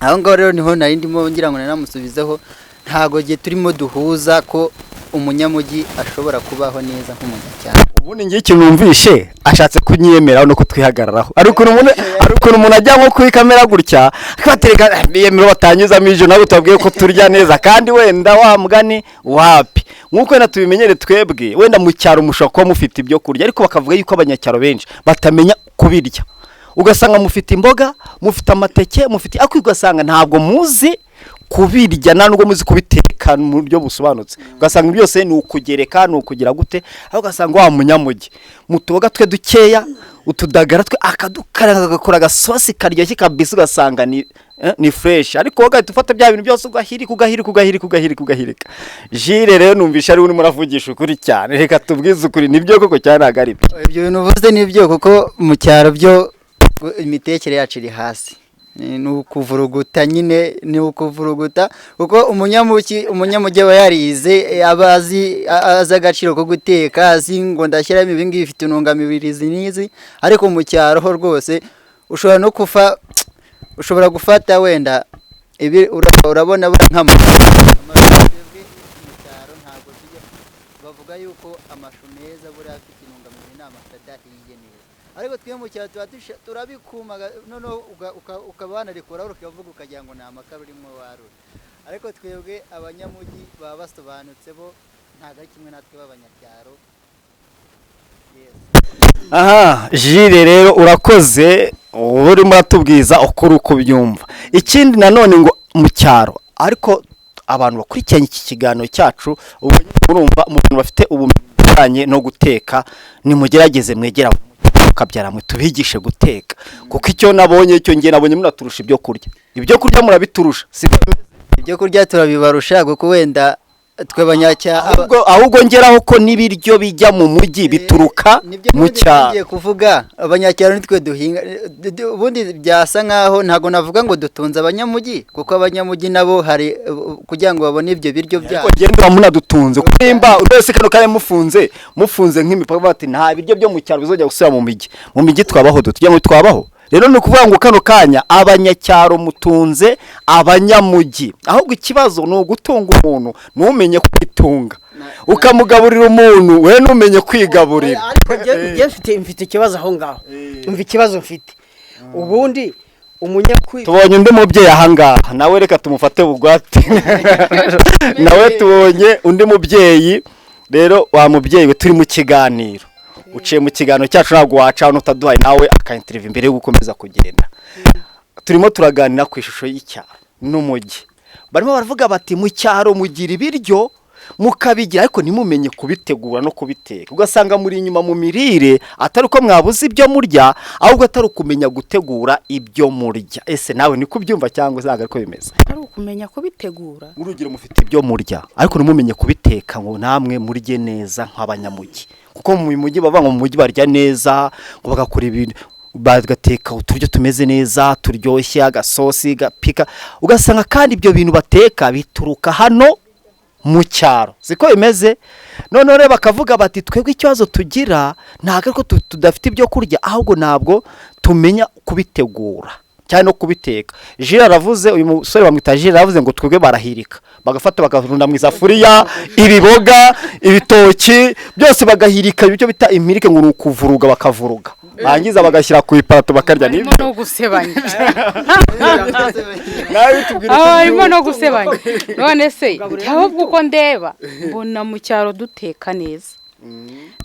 Aho ngaho rero niho nari ndimo ngira ngo nanamusubizeho, ntago giye turimo duhuza ko umunyamujyi ashobora kubaho neza nk'umunyacyaro. Ubundi ngiye kinumvishe ashatse kunyiyemeraho no kutwihagararaho. Ariko umuntu ajya nko kuri kamera gutya akabatereka biyemero batanyuzamo ijo nabo tubabwiye ko turya neza, kandi wenda wa mugani wapi nkuko wenda tubimenyere twebwe, wenda mu cyaro mushobora kuba mufite ibyo kurya, ariko bakavuga yuko abanyacyaro benshi batamenya kubirya. Ugasanga mufite imboga, mufite amateke, mufite ugasanga ntabwo muzi kubirya, nubwo muzi kubiteka mu buryo busobanutse. Ugasanga byose ni ukugereka, ni ukugira gute, aho ugasanga wa munyamugi mutuboga twe dukeya, utudagara twe akadukaranga agakora gasosi karyoshye kabisa, ugasanga ni fresh. Ariko wagahita ufata bya bintu byose ugahirika. Jire rero numvisha ari uri muravugisha ukuri cyane, reka tubwize ukuri, nibyo koko cyane ntago ari byo? Ibyo bintu uvuze nibyo, kuko mu cyaro byo imitekere yacu iri hasi. Ni ukuvuruguta nyine, ni ukuvuruguta kuko umunyamujyi aba yarize, abazi agaciro ko guteka, azi ngo ndashyiramo ibi ngibi bifite intungamubiri nizi. Ariko mu cyaro ho rwose ushobora gufata wenda ibi urabona bavuga yuko amashu meza buriya afite intungamubiri n'amasadahiye neza. Ariko twe mu cyaro turabikuma, noneho ukaba wanarekuraho ukavuga ukagira ngo ni amakara urimo warura. Ariko twebwe abanyamujyi baba basobanutse bo, ntago ari kimwe natwe b'abanyacyaro. Aha, Jire rero urakoze, urimo uratubwiza ukuri uko byumva. Ikindi nanone ngo mu cyaro, ariko abantu bakurikiranye iki kiganiro cyacu urumva umuntu bafite ubumenyi bijyanye no guteka nimugerageze mwegera mukabyara mwe tubigishe guteka kuko icyo nabonye cyo ngiye nabonye munaturusha ibyo kurya murabiturusha ibyo kurya turabibarusha kuko wenda twe abanyacyaha ahubwo ngeraho ko n'ibiryo bijya mu mujyi bituruka mu cyaro. Ngiye kuvuga abanyacyaro nitwe duhinga ubundi byasa nkaho ntago navuga ngo dutunze abanyamujyi kuko abanyamujyi nabo hari kugira ngo babone ibyo biryo byabo genda munadutunze kwimba urese kano kare mufunze nk'imipaka bati nta biryo byo mu cyaro bizojya gusubira mu mijyi twabaho tujya ngo twabaho. Rero ni ukuvuga ngo kano kanya abanyacyaro mutunze abanyamujyi, ahubwo ikibazo ni ugutunga umuntu ntumenye kwitunga ukamugaburira umuntu we ntumenye kwigaburira. mfite ikibazo aho ngaho umva ikibazo mfite ubundi tubonye undi mubyeyi aha ngaha nawe reka tumufate bugwate nawe tubonye undi mubyeyi. Rero wa mubyeyi we turi mu kiganiro uciye mu kiganiro cyacu ntabwo waca utaduhaye nawe akainterview imbere yo gukomeza kugenda. Turimo turaganira ku ishusho y'icyaro n'umujyi, barimo baravuga bati mu cyaro mugira ibiryo mukabigira ariko ntimumenye kubitegura no kubiteka, ugasanga muri inyuma mu mirire atari uko mwabuze ibyo murya ahubwo atari ukumenya gutegura ibyo murya. Ese nawe niko ubyumva cyangwa zaga ariko bimeze? Ari ukumenya kubitegura, urugero mufite ibyo murya ariko ntimumenye kubiteka ngo namwe murye neza nk'abanyamujyi, kuko mu mujyi bavanga mu mujyi barya neza ngo bagakora ibintu bagateka uturyo tumeze neza turyoshye agasosi gapika, ugasanga kandi ibyo bintu bateka bituruka hano mu cyaro. Siko bimeze? None rero bakavuga bati twebwe ikibazo tugira ntago ariko tudafite ibyo kurya ahubwo ntabwo tumenya kubitegura cyane no kubiteka. Jira aravuze, uyu musore bamwita Jira aravuze ngo twebwe barahirika bagafata bakarunda mu isafuriya ibiboga ibitoki byose bagahirika ibyo bita imirike ngo nukuvuruga bakavuruga bangiza bagashyira ku iparato bakarya. Nibyo no gusebanya harimo no gusebanya. None se ahubwo uko ndeba mbona mu cyaro duteka neza,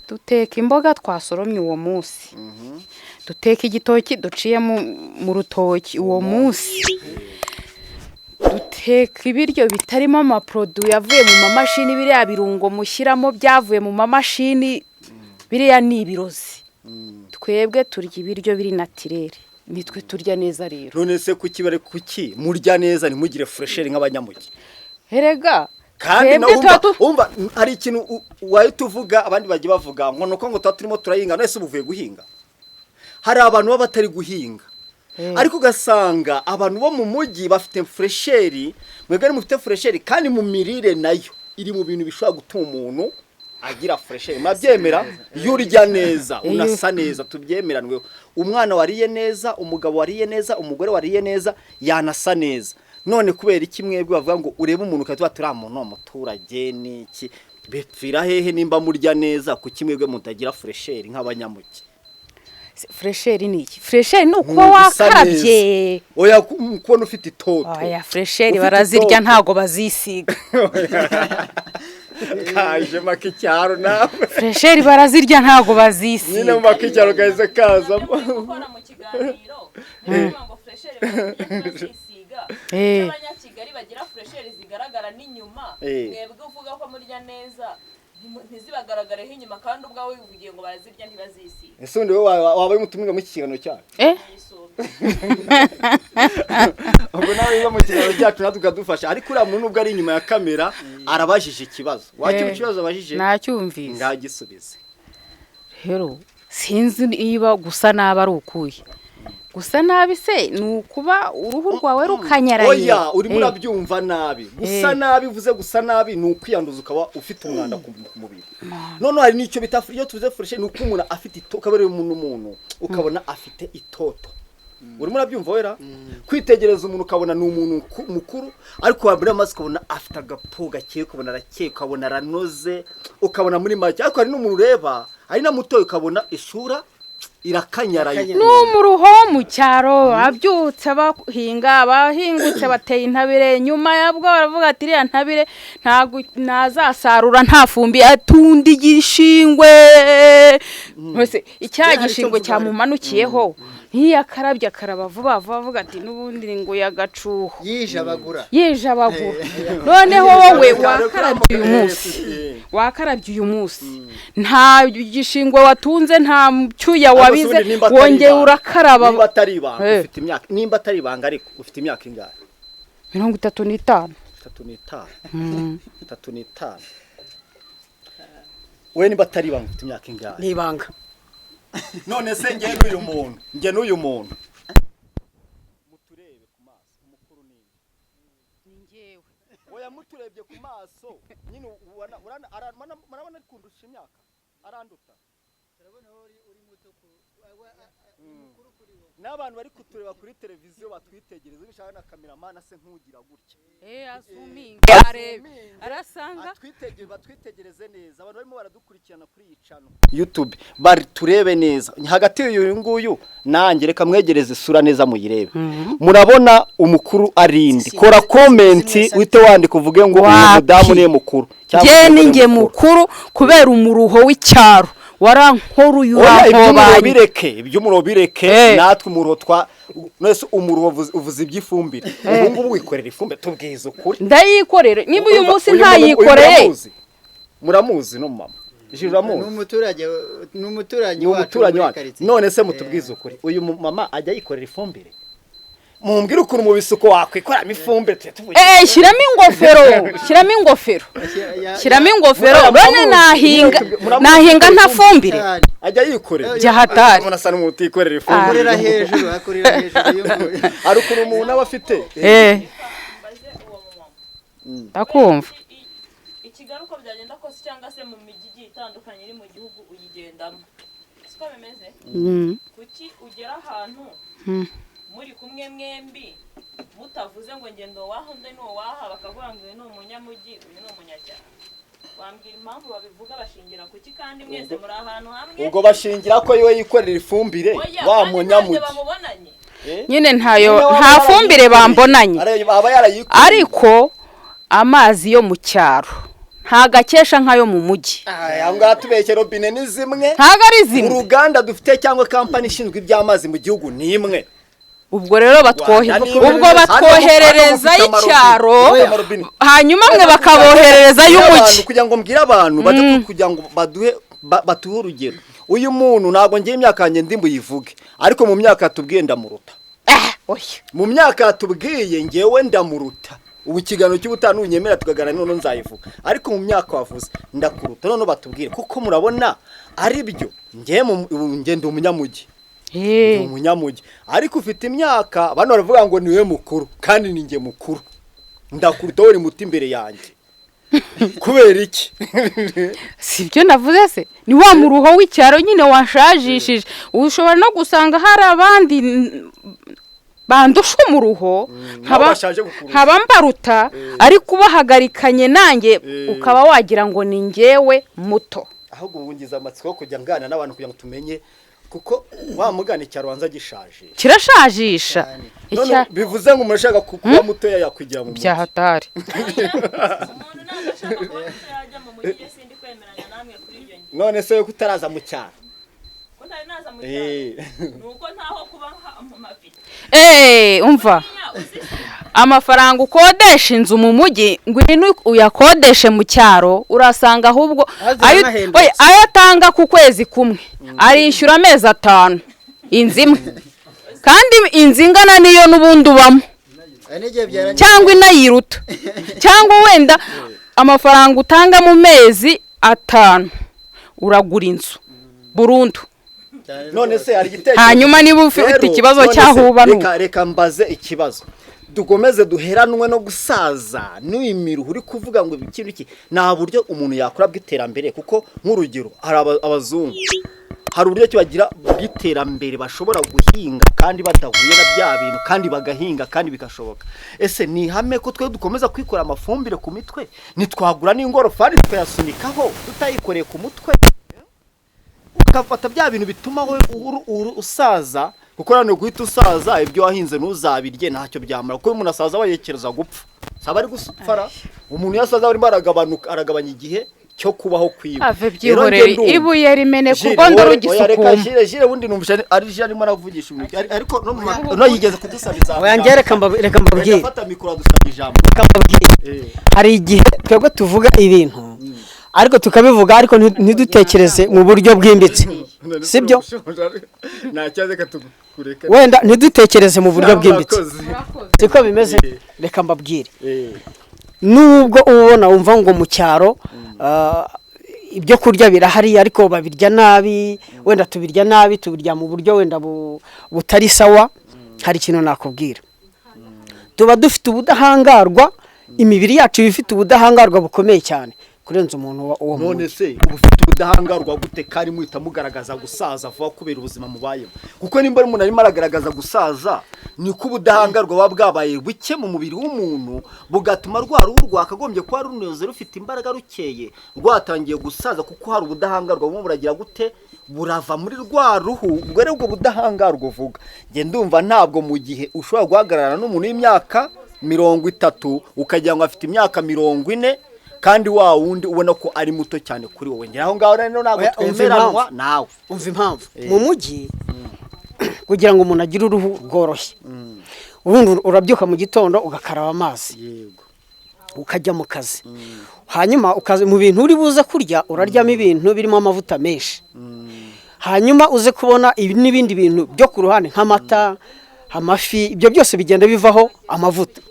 duteka imboga twasoromye uwo munsi, duteka igitoki duciye mu rutoki uwo munsi, duteka ibiryo bitarimo amaproduit yavuye mu mamashini, biriya birungo mushyiramo byavuye mu mamashini, biriya ni ibirozi. Twebwe turya ibiryo biri naturel, nitwe turya neza rero. None se kuki murya neza ntimugire fresher nk'abanyamujyi? Erega kandi umva hari ikintu wahita uvuga abandi bagiye bavuga ngo nuko ngo turimo turahinga, none se ubuvuye guhinga. Hari abantu baba batari guhinga ariko ugasanga abantu bo mu mujyi bafite fresheri, mwebwe mufite fresheri kandi mu mirire nayo iri mu bintu bishobora gutuma umuntu agira fresheri. Mwabyemera? Yurya neza unasa neza, tubyemeranwe. Umwana wariye neza, umugabo wariye neza, umugore wariye neza yanasa neza. None kubera iki mwebwe bavuga ngo urebe umuntu ukatuba turamuntu umuturage niki bipfira hehe nimba murya neza kuki mwebwe mutagira fresheri nk'abanyamujyi? Fresheri ni iki? Fresheri ni uko wakarabye. Oya kubona ufite itoto. Oya fresheri barazirya ntago bazisiga. Kaje makicyaro nawe. Fresheri barazirya ntago bazisiga. Nyine mu makicyaro gaze kaza. Gukora mu kiganiro ngo fresheri bazisiga. Abanyakigali bagira fresheri zigaragara n'inyuma. Mwebwe uvuga ko murya neza ntizibagaragareho inyuma kandi ubwawe uvugiye ngo barazirya ntibazisiga. Ese undi wowe wabaye umutumirwa mu kiganiro cyacu? Ubwo nawe iba mu kiganiro cyacu natwe ukadufasha, ariko uriya muntu ubwo ari inyuma ya kamera arabajije ikibazo. Wakira ikibazo abajije? Nacyumvise. Ngagisubize. Rero sinzi niba gusa naba ari ukuye. Gusa nabi se ni ukuba uruhu rwawe rukanyaraye. Oya urimo urabyumva nabi. Gusa nabi uvuze gusa nabi ni ukwiyanduza ukaba ufite umwanda ku mubiri. None hari n'icyo bita iyo tuvuze fresh ni uko umuntu afite itoto, ukabere umuntu ukabona afite itoto. Urimo urabyumva wera? Kwitegereza umuntu ukabona ni umuntu mukuru ariko wabura amaso ukabona afite agapo gakeye, ukabona arakeye, ukabona aranoze, ukabona muri make. Ariko hari n'umuntu ureba ari na muto ukabona ishura irakanyaraye. N'umuruho mu cyaro abyutse bahinga bahingutse bateye intabire, nyuma yabwo baravuga ati iriya ntabire ntago nazasarura nta fumbi atunda igishingwe. Ese icya gishingwe cyamumanukiyeho nk'iyo akarabye akaraba vuba vuba avuga ati n'ubundi ngo yagacuho yijabagura noneho wowe wakarabye uyu munsi nta gishingwe watunze nta cyuya wabize wongeye urakaraba nimba atari ibanga ariko ufite imyaka ingahe 35 35 we nimba atari ibanga ufite imyaka ingahe ni ibanga none se nge n'uyu muntu muturebe ku maso umukuru ni ngewe oya muturebye ku maso nyine murabona kundusha imyaka aranduta n'abantu bari kutureba kuri televiziyo batwitegereza bishaka na cameraman ase nkugira gutya asuminge arebe arasanga batwitegereze neza abantu barimo baradukurikirana kuri iyi channel YouTube bari turebe neza hagati y'uyu nguyu nanjye reka mwegereze isura neza muyirebe murabona umukuru arindi kora comment wite wandika uvuge ngo uyu mudamu ni mukuru je ninge mukuru kubera umuruho w'icyaro warankuru iby'umuruho bireke natwe umuruho nese umuruho uvuze iby'ifumbire ubu ngubu wikorera ifumbire tubwiza ukuri ndayikorera niba uyu munsi ntayikoreye muramuzi no mama n'umuturanyi wacu none se mutubwiza ukuri uyu mama ajya yikorera ifumbire mumbwira ukuntu mu bisuko wakwikoramo ifumbire shyiramo ingofero bane nahinga nta fumbire ajya yikorera byahatari umuntu asa n'umuntu utikorera ifumbire akorera hejuru hari ukuntu umuntu aba afite akumva ikigaruko byagenda kose cyangwa se mu mijyi igiye itandukanye iri mu gihugu uyigendamo siko bimeze kuki ugera ahantu muri kumwe mwembi mutavuze ngo ngendo waho nde no waha bakavuga ngo uyu ni umunyamujyi uyu ni umunyacyaro bambwira impamvu babivuga bashingira kuki kandi mwese muri ahantu hamwe ubwo bashingira ko yiwe yikorera ifumbire wa munyamujyi nyine nta fumbire bambonanye ariko amazi yo mu cyaro ntagakesha nkayo mu mujyi ngaha tubeshye robine ni zimwe ntago ari zimwe uruganda dufite cyangwa kampani ishinzwe iby'amazi mu gihugu ni imwe ubwo rero batwoherereza y'icyaro hanyuma mwe bakaboherereza y'umujyi kugira ngo mbwire abantu kugira ngo batuhe urugero uyu muntu ntabwo ngiye imyaka yanjye ndi buyivuge ariko mu myaka tubwiye ndamuruta mu myaka tubwiye ngewe ndamuruta ubu ikiganiro cy'ubutanu unyemera tukaganira none nzayivuga ariko mu myaka wavuze ndakuruta none batubwire kuko murabona ari byo ngende umunyamujyi umunyamujyi ariko ufite imyaka bano baravuga ngo niwe mukuru kandi ni nge mukuru ndakuruta uri muti imbere yanjye kubera iki sibyo navuze se ni wa muruho w'icyaro nyine washajishije ushobora no gusanga hari abandi bandusha umuruho nkaba mbaruta ariko ubahagarikanye nanjye ukaba wagira ngo ni ngewe muto ahubwo ubungiza amatsiko yo kujya ngana n'abantu kugira ngo tumenye kuko wa mugana icyaro wanza gishaje kirashajisha bivuze ngo umuntu ashaka kuba mutoya yakwigira mu byahatari none se yo kutaraza mu cyaro umva amafaranga ukodesha inzu mu mujyi ngwino uyakodeshe mu cyaro urasanga ahubwo ayo atanga ku kwezi kumwe arishyura amezi 5 inzu imwe kandi inzu ingana niyo n'ubundi ubamo cyangwa inayiruta cyangwa wenda amafaranga utanga mu mezi 5 uragura inzu burundu none se hari igitekerezo hanyuma niba ufite ikibazo cyahuba reka mbaze ikibazo dukomeze duheranwe no gusaza n'imiruho uri kuvuga ngo ikintu iki nta buryo umuntu yakora bw'iterambere kuko nk'urugero hari abazungu hari uburyo kibagira bw'iterambere bashobora guhinga kandi badahuye na bya bintu kandi bagahinga kandi bigashoboka ese ni ihame ko twe dukomeza kwikora amafumbire ku mitwe nitwagura n'ingorofani tukayasunikaho tutayikoreye ku mutwe ukafata bya bintu bituma we usaza kuko rano guhita usaza ibyo wahinze ntuzabirye ntacyo byamara kuko umuntu asaza wayekereza gupfa saba ari gusufara umuntu yasaza barimo aragabanya igihe cyo kubaho kwiwe ave byihorere ibuye rimene kuko ndarugisukuma jire wundi numvisha ari je arimo aravugisha ariko no yigeze kudusabiza oya njye reka mbabwire fata mikoro dusaba ijambo hari igihe twebwe tuvuga ibintu ariko tukabivuga ariko ntidutekereze mu buryo bwimbitse sibyo wenda ntidutekereze mu buryo bwimbitse siko bimeze reka mbabwire nubwo ubona wumva ngo mu cyaro ibyo kurya birahari ariko babirya nabi wenda tubirya nabi tubirya mu buryo wenda butari sawa hari ikintu nakubwira tuba dufite ubudahangarwa imibiri yacu ifite ubudahangarwa bukomeye cyane kurenza umuntu uwo muntu none se ubufite ubudahangarwa gute kari muhita mugaragaza gusaza vuba kubera ubuzima mubayeho kuko nimba umuntu arimo aragaragaza gusaza niko ubudahangarwa buba bwabaye buke mu mubiri w'umuntu bugatuma rwaruhu rwakagombye kuba runoze rufite imbaraga rukeye rwatangiye gusaza kuko hari ubudahangarwa bumwe buragira gute burava muri rwa ruhu ubwo rero ubwo budahangarwa uvuga nge ndumva ntabwo mu gihe ushobora guhagarara n'umuntu w'imyaka 30 ukagira ngo afite imyaka 40 kandi wa wundi ubona ko ari muto cyane kuri wowe ngira aho ngaho rero ntabwo twemeranwa nawe umva impamvu mu mujyi kugira ngo umuntu agire uruhu rworoshye ubundi urabyuka mu gitondo ugakaraba amazi yego ukajya mu kazi hanyuma ukaze mu bintu uri buze kurya uraryamo ibintu birimo amavuta menshi hanyuma uze kubona n'ibindi bintu byo ku ruhande nk'amata amafi ibyo byose bigenda bivaho amavuta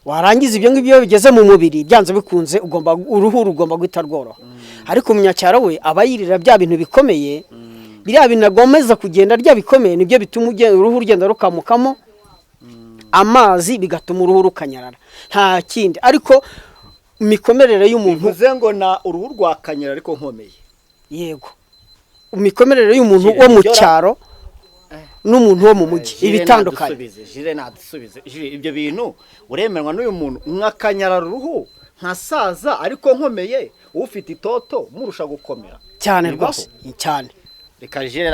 warangiza ibyo ngibyo bigeze mu mubiri byanze bikunze uruhu rugomba guhita rworoha ariko umunyacyaro we aba yirira bya bintu bikomeye biriya bintu agomeza kugenda rya bikomeye nibyo bituma uruhu rugenda rukamukamo amazi bigatuma uruhu rukanyarara nta kindi ariko imikomerere y'umuntu bivuze ngo na uruhu rwakanyara ariko nkomeye yego imikomerere y'umuntu wo mu cyaro n'umuntu wo mu mujyi ibitandukanye jire nadusubize ibyo bintu uremerwa n'uyu muntu nkakanyara ruhu nkasaza ariko nkomeye ufite itoto murusha gukomera cyane rwose cyane reka jire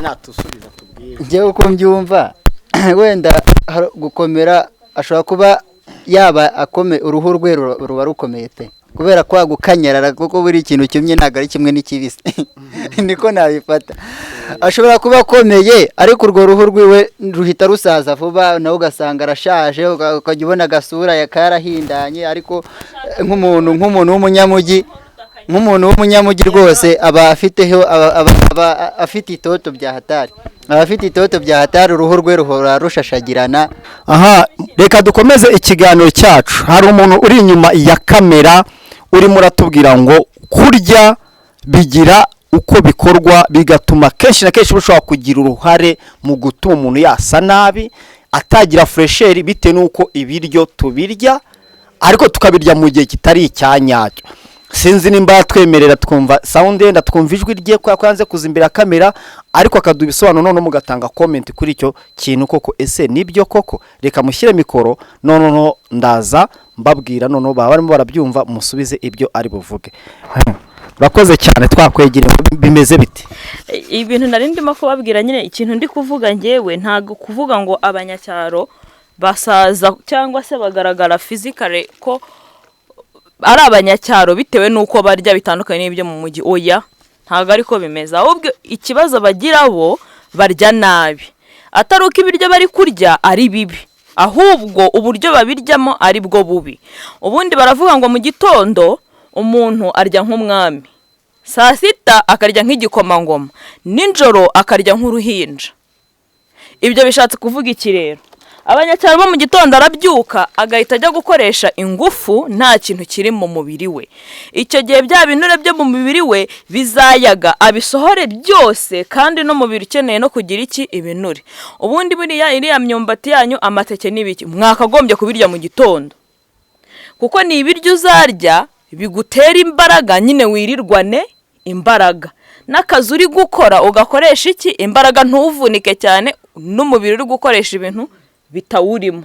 natusubiza tubwire ngiye uko mbyumva wenda gukomera ashobora kuba yaba uruhu rwe ruba rukomeye pe kubera kwa gukanyarara kuko buri kintu cyumye ntago ari kimwe n'ikibisi niko nabifata ashobora kuba akomeye ariko urwo ruhu rwiwe ruhita rusaza vuba nawe ugasanga arashaje ukajya ubona agasura yakarahindanye ariko nk'umuntu w'umunyamujyi rwose aba afite itoto bya hatari uruhu rwe ruhora rushashagirana. Aha reka dukomeze ikiganiro cyacu hari umuntu uri inyuma ya kamera urimo uratubwira ngo kurya bigira uko bikorwa bigatuma kenshi na kenshi ushobora kugira uruhare mu gutuma umuntu yasa nabi atagira fresheri bitewe n'uko ibiryo tubirya ariko tukabirya mu gihe kitari icyanyacyo. Sinzi nimba twemerera twumva sound yenda twumva ijwi rye ko yanze kuzimbira kamera ariko akadubisobanuro none mugatanga comment kuri icyo kintu koko ese nibyo koko reka mushyire mikoro none ndaza mbabwira none barimo barabyumva musubize ibyo ari buvuge. Urakoze cyane twakwegera bimeze biti ibintu nari ndimo kubabwira nyine ikintu ndi kuvuga ngewe ntago kuvuga ngo abanyacyaro basaza cyangwa se bagaragara physically ko ari abanyacyaro bitewe nuko barya bitandukanye n'ibyo mu mujyi oya ntago ariko bimeza ahubwo ikibazo bagira bo barya nabi atari uko ibiryo bari kurya ari bibi ahubwo uburyo babiryamo ari bwo bubi. Ubundi baravuga ngo mu gitondo umuntu arya nk'umwami, saa sita akarya nk'igikomangoma, ninjoro akarya nk'uruhinja. Ibyo bishatse kuvuga iki rero? Abanyacyaro bo mu gitondo arabyuka agahita ajya gukoresha ingufu nta kintu kiri mu mubiri we. Icyo gihe bya binure byo mu mubiri we bizayaga abisohore byose kandi no mubiri ukeneye no kugira iki ibinure. Ubundi buriya iriya myumbati yanyu amateke n'ibiki mwakagombye kubirya mu gitondo. Kuko ni ibiryo uzarya bigutera imbaraga nyine wirirwane imbaraga. N'akazi uri gukora ugakoresha iki imbaraga ntuvunike cyane n'umubiri uri gukoresha ibintu bitawurimo.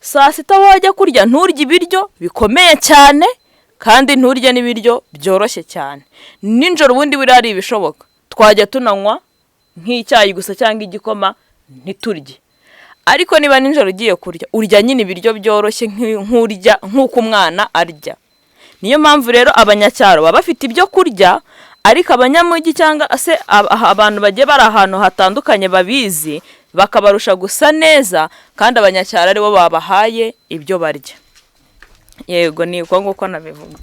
Saa sita wajya kurya nturye ibiryo bikomeye cyane kandi nturye n'ibiryo byoroshye cyane. Ninjoro ubundi buri ari ibishoboka twajya tunanywa nk'icyayi gusa cyangwa igikoma ntiturye. Ariko niba ninjoro ugiye kurya urya nyine ibiryo byoroshye nk'uko umwana arya. niyo mpamvu rero abanyacyaro baba bafite ibyo kurya, ariko abanyamujyi cyangwa se abantu bagiye bari ahantu hatandukanye babizi bakabarusha gusa neza, kandi abanyacyaro aribo babahaye ibyo barya. Yego, ni uko nguko nabivuga.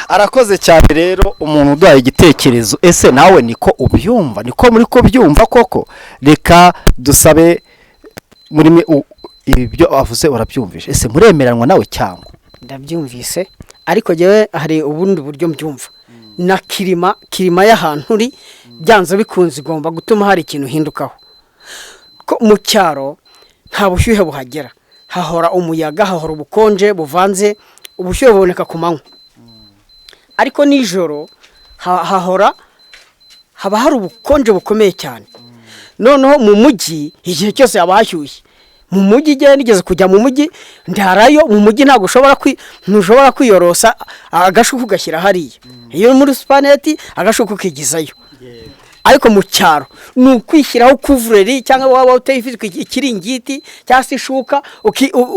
Arakoze cyane rero umuntu uduhaye igitekerezo. Ese nawe niko ubyumva, niko muri ko byumva koko? Reka dusabe muri ibyo avuze urabyumvishe. Ese muremeranwa nawe cyangwa? ndabyumvise, ariko jewe hari ubundi buryo mbyumva. Na kirima y'ahantu uri byanze bikunze igomba gutuma hari ikintu hindukaho. Ko mu cyaro nta bushyuhe buhagera, hahora umuyaga, hahora ubukonje buvanze, ubushyuhe buboneka ku manywa, ariko nijoro haba hari ubukonje bukomeye cyane. Noneho mu mujyi igihe cyose haba hashyushye. Mu mujyi igihe nigeze kujya mu mujyi ndarayo, mu mujyi ntabwo ntushobora kwiyorosa agashuku gashyira hariya, iyo muri supaneti agashuku kigizayo. Ariko mu cyaro ni ukwishyiraho kuvureri cyangwa waba utayifite ikiringiti cyangwa se ishuka